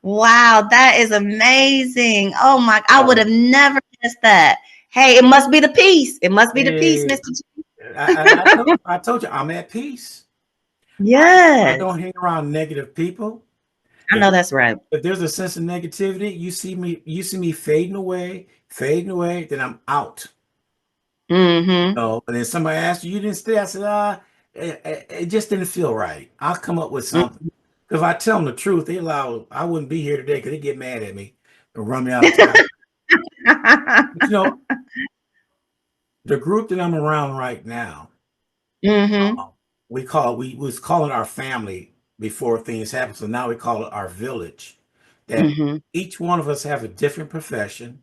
Wow, that is amazing. Oh my, I would Uh, have never guessed that. Hey, it must be the peace. It must be the peace, hey, Mr. G. I told you, I'm at peace. I Yes, don't hang around negative people. I If know that's right. if there's a sense of negativity, you see me fading away, then I'm out. Mm-hmm. And then somebody asked you, you didn't stay. I said, it just didn't feel right. I'll come up with something. Because if I tell them the truth, I wouldn't be here today because they get mad at me and run me out of town. But the group that I'm around right now, Mm-hmm. uh, we was calling our family before things happen. So now we call it our village. That Mm-hmm. each one of us have a different profession,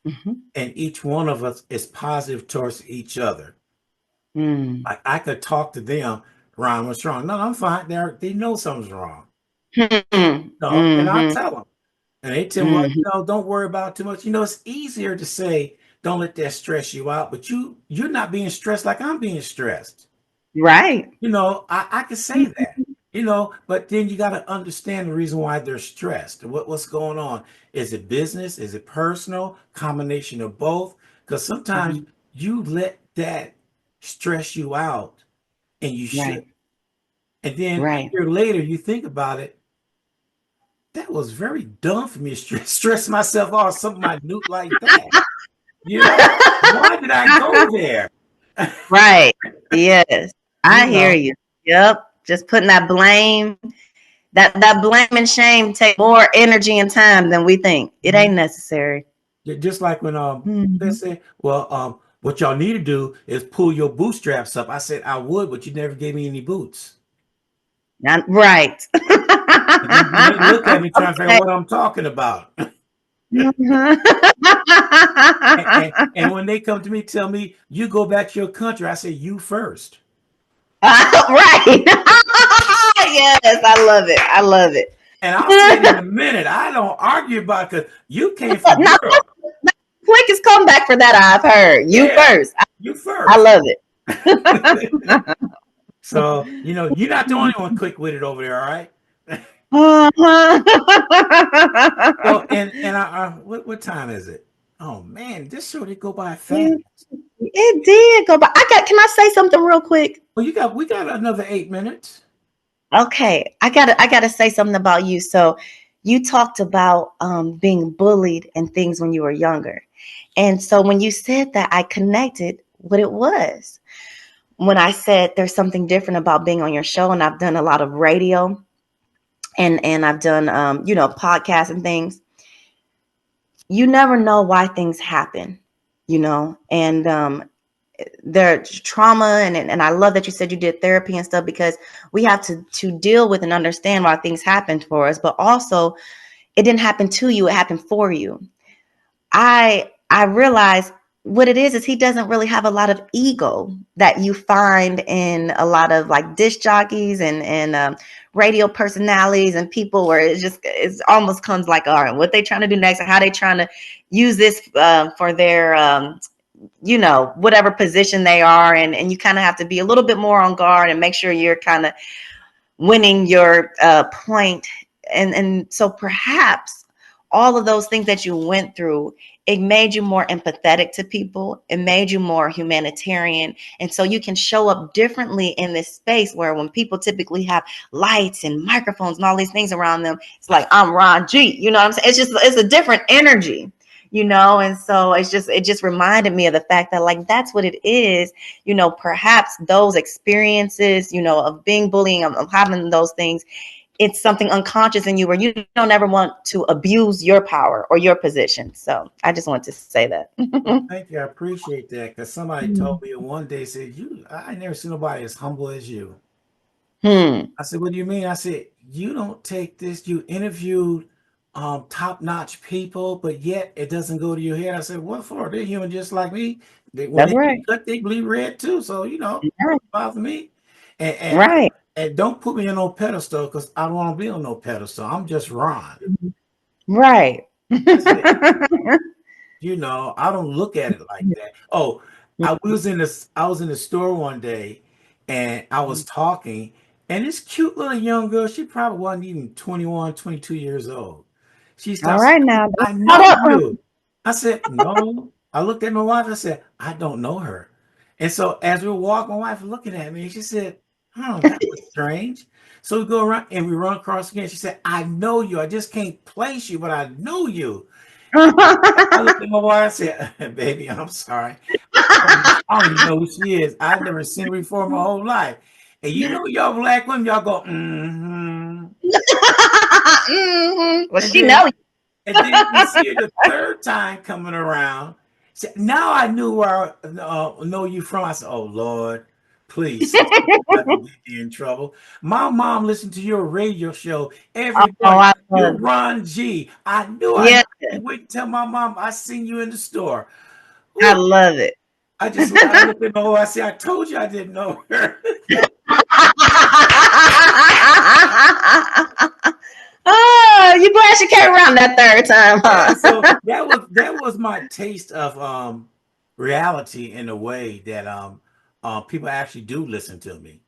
Mm-hmm. and each one of us is positive towards each other. Mm. Like I could talk to them, Ron, what's wrong? No, I'm fine. They know something's wrong. No, and I'll Mm-hmm. tell them. And they tell me, well, Mm-hmm. don't worry about it too much. It's easier to say, don't let that stress you out, but you're not being stressed like I'm being stressed. Right. I can say that, but then you got to understand the reason why they're stressed. What's going on? Is it business? Is it personal? Combination of both? Because sometimes Mm-hmm. you let that stress you out and you should. Right. And then a Right. year later, you think about it. That was very dumb for me to stress myself out something minute like that. Why did I go there? Right. Yes. You I hear know, you. Yep. Just putting that blame, that blame and shame take more energy and time than we think. It Mhm. ain't necessary. Just like when they Mhm. say, well, what y'all need to do is pull your bootstraps up. I said I would, but you never gave me any boots. Right. And then they look at me trying to figure out Okay. what I'm talking about. Mhm. And when they come to me, tell me you go back to your country, I say you first. Right. Yes, I love it. I love it. And I'll say it in a minute. I don't argue about because you came from Now, Europe. quickest comeback for that I've heard. You Yeah, first. you I first. love it. So, you're not the only one quick with it over there, all right? So, and what time is it? Oh man, this show did go by fast. It did go by. Can I say something real quick? Well, we got another 8 minutes. Okay. I gotta say something about you. So you talked about being bullied and things when you were younger. And so when you said that, I connected what it was. When I said there's something different about being on your show, and I've done a lot of radio and I've done podcasts and things. You never know why things happen, and their trauma, and I love that you said you did therapy and stuff, because we have to deal with and understand why things happened for us, but also it didn't happen to you, it happened for you. I realize what it is he doesn't really have a lot of ego that you find in a lot of like disc jockeys and radio personalities and people, where it almost comes like, all right, what they trying to do next, or how they trying to use this for their whatever position they are, and you kind of have to be a little bit more on guard and make sure you're kind of winning your point. And so perhaps all of those things that you went through, it made you more empathetic to people. It made you more humanitarian. And so you can show up differently in this space, where when people typically have lights and microphones and all these things around them, it's like, I'm Ron G. You know what I'm saying? It's a different energy. And so it just reminded me of the fact that, like, that's what it is. Perhaps those experiences, of being bullying, of having those things, it's something unconscious in you where you don't ever want to abuse your power or your position. So I just want to say that. Well, thank you. I appreciate that. Because somebody told me one day, said, I never seen nobody as humble as you. Hmm. I said, what do you mean? I said, you don't take this, you interviewed top-notch people, but yet it doesn't go to your head. I said, what for? They're human just like me. When That's they right. get cut, they bleed red too. So, it Right. bother me. And, and Right. and don't put me on no pedestal because I don't want to be on no pedestal. I'm just Ron. Right. That's it. I don't look at it like that. Oh, I was in the store one day and I was talking and this cute little young girl, she probably wasn't even 21, 22 years old. She All starts right saying, now. I Hold know up. you. I said, no. I looked at my wife, I said, I don't know her. And so as we were walking, my wife was looking at me and she said, that was strange. So we go around and we run across again. She said, I know you. I just can't place you, but I know you. I looked at my wife and said, baby, I'm sorry. I don't even know who she is. I've never seen her before my whole life. And y'all black women, y'all go, mm-hmm. Mhm. Well, And she then know you. and then we see her the third time coming around. Said, now I knew where I know you from. I said, oh Lord, please, sister, I can get you in trouble. My mom listened to your radio show every Oh, morning. I You're love it. Ron G. I knew I Yeah, couldn't wait to tell my mom I seen you in the store. I Ooh, love it. I looked at her. I said, I told you I didn't know her. Oh, you glad she came around that third time, Yeah, huh? so that was my taste of reality in a way that people actually do listen to me.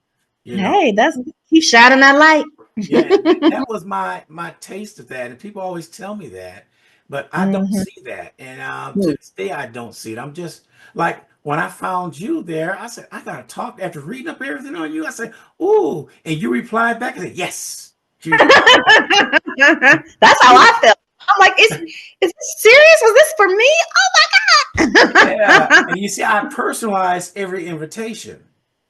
You know. Hey, that's keep shining that light. Yeah, and that was my taste of that. And people always tell me that, but I don't Mhm. see that. And to this day I don't see it. I'm just like when I found you there, I said, I gotta talk after reading up everything on you. I said, ooh, and you replied back and said, yes. She was That's how I felt. I'm like, is this serious? Was this for me? Yeah, Oh and you see, I personalize every invitation.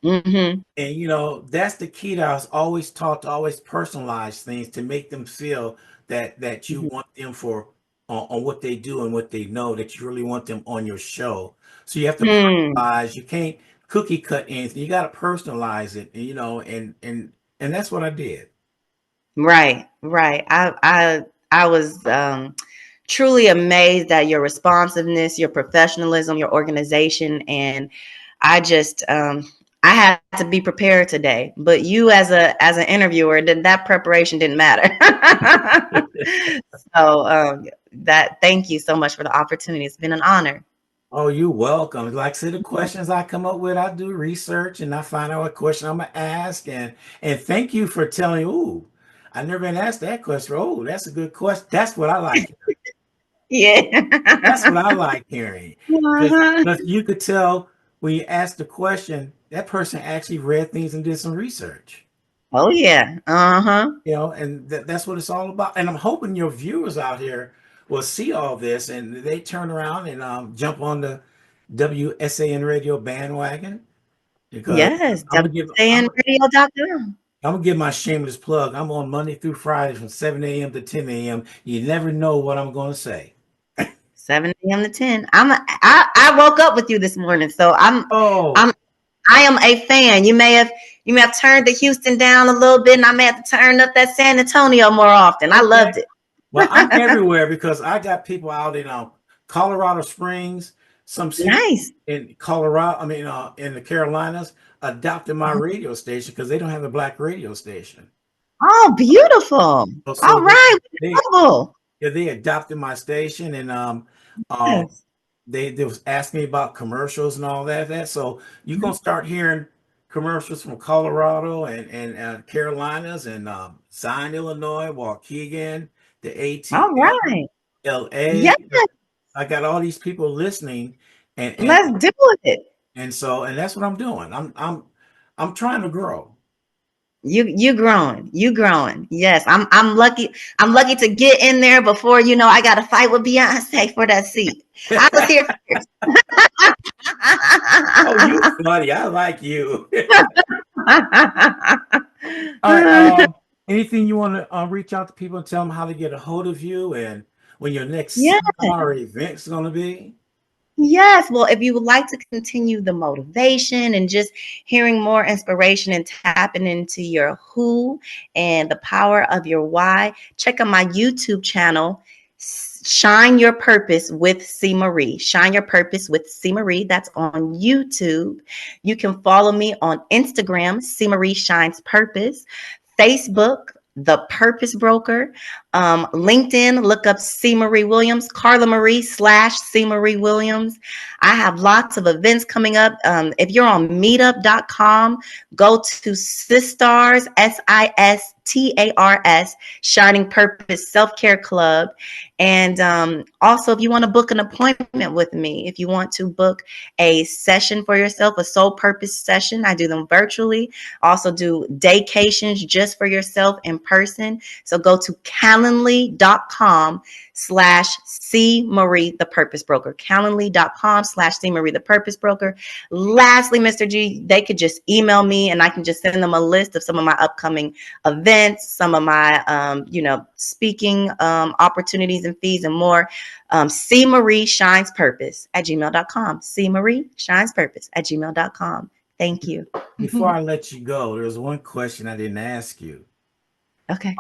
my God. Hmm. And that's the key that I was always taught to always personalize things to make them feel that you want them for on what they do and what they know, that you really want them on your show. So you have to Hmm. personalize. You can't cookie cut anything. You got to personalize it, and that's what I did. Right, right. I was truly amazed at your responsiveness, your professionalism, your organization, and I just I had to be prepared today. But you as an interviewer, that preparation didn't matter. So that thank you so much for the opportunity. It's been an honor. Oh, you're welcome. Like I said, the questions I come up with, I do research and I find out what question I'm gonna ask. And thank you for telling. Ooh, I never been asked that question. Oh, that's a good question. That's what I like. That's Yeah. what I like hearing. Because Uh-huh. you could tell when you ask the question, that person actually read things and did some research. Oh yeah. Uh-huh. And that's what it's all about. And I'm hoping your viewers out here will see all this and they turn around and jump on the WSAN Radio bandwagon because Yes. I'm gonna give I'm, WSANradio.com. I'm gonna give my shameless plug. I'm on Monday through Friday from 7 a.m. to 10 a.m. You never know what I'm gonna say. 7 a.m. to 10. I woke up with you this morning, so Oh, I'm I am a fan. You may have turned the Houston down a little bit, and I may have to turn up that San Antonio more often. I okay. loved it. Well, I'm everywhere because I got people out in Colorado Springs, some cities Nice. in Colorado, I mean, in the Carolinas, adopted my radio station because they don't have a black radio station. Oh, beautiful. So All right. they, Global. yeah, they adopted my station and um, Yes. they was asking me about commercials and all that. So you're gonna start hearing commercials from Colorado and Carolinas and Zion, Illinois, Waukegan, the All ATL, right. Yes. LA. I got all these people listening, and and Let's do it. and that's what I'm doing. I'm trying to grow. You growing. You growing. Yes. I'm lucky. I'm lucky to get in there before I got to fight with Beyonce for that seat. I was here first. Oh, you funny. I like you. All right. Anything you want to reach out to people and tell them how to get a hold of you and when your next Yeah. seminar or event is going to be? Yes. Well, if you would like to continue the motivation and just hearing more inspiration and tapping into your who and the power of your why, check out my YouTube channel, Shine Your Purpose with C. Marie. Shine Your Purpose with C. Marie. That's on YouTube. You can follow me on Instagram, C. Marie Shines Purpose, Facebook, The Purpose Broker, LinkedIn, look up C. Marie Williams, Carla Marie / C. Marie Williams. I have lots of events coming up. If you're on meetup.com, go to Sistars, SISTARS, Shining Purpose Self-Care Club. And also, if you want to book an appointment with me, if you want to book a session for yourself, a soul purpose session, I do them virtually. Also do daycations just for yourself in person. So go to calendly.com/C Marie the Purpose Broker. Calendly.com/C Marie the Purpose Broker. Lastly, Mr. G, they could just email me and I can just send them a list of some of my upcoming events, some of my speaking opportunities and fees and more. C Marie Shines Purpose at gmail.com. C Marie Shines Purpose at gmail.com. Thank you. Before I let you go, there's one question I didn't ask you. Okay.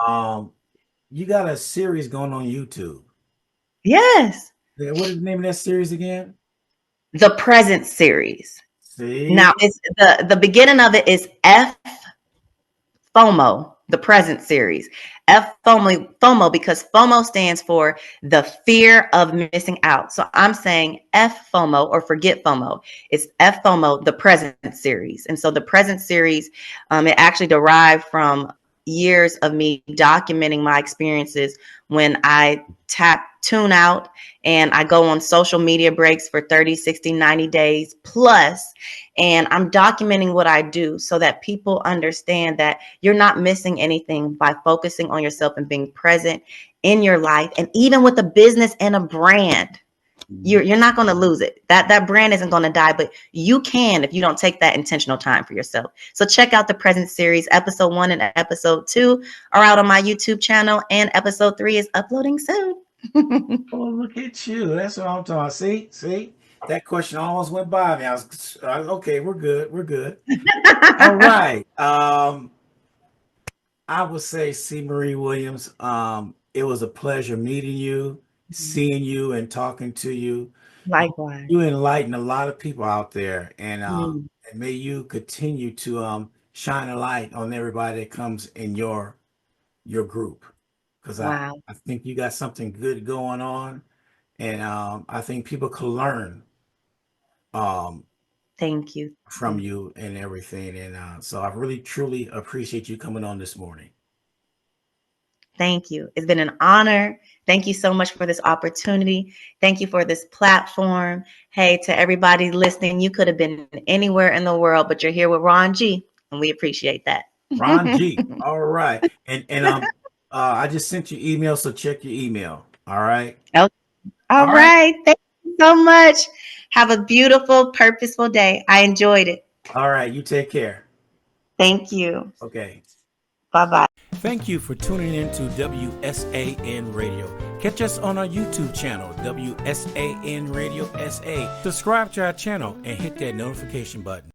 You got a series going on YouTube. Yes. What is the name of that series again? The Present Series. See? Now, it's the beginning of it is FOMO, the Present Series. FOMO, because FOMO stands for the fear of missing out. So I'm saying FOMO, or forget FOMO. It's FOMO, the Present Series. And so the Present Series, it actually derived from years of me documenting my experiences when I tune out and I go on social media breaks for 30, 60, 90 days plus. And I'm documenting what I do so that people understand that you're not missing anything by focusing on yourself and being present in your life. And even with a business and a brand, you're not going to lose it. That brand isn't going to die, but you can if you don't take that intentional time for yourself. So check out the Present Series. Episode 1 and episode 2 are out on my YouTube channel, and episode 3 is uploading soon. Oh, look at you. That's what I'm talking about. See? That question almost went by me. I was okay, we're good. All right. I would say C. Marie Williams, it was a pleasure meeting you, seeing you and talking to you. Likewise. You enlighten a lot of people out there, and may you continue to shine a light on everybody that comes in your group. Because Wow. I think you got something good going on, and I think people can learn Thank you. from you and everything. And so I really, truly appreciate you coming on this morning. Thank you. It's been an honor. Thank you so much for this opportunity. Thank you for this platform. Hey, to everybody listening, you could have been anywhere in the world, but you're here with Ron G, and we appreciate that. Ron G. All right. And I just sent you email, so check your email. All right. Okay. All right. Thank you so much. Have a beautiful, purposeful day. I enjoyed it. All right. You take care. Thank you. Okay. Bye-bye. Thank you for tuning in to WSAN Radio. Catch us on our YouTube channel, WSAN Radio SA. Subscribe to our channel and hit that notification button.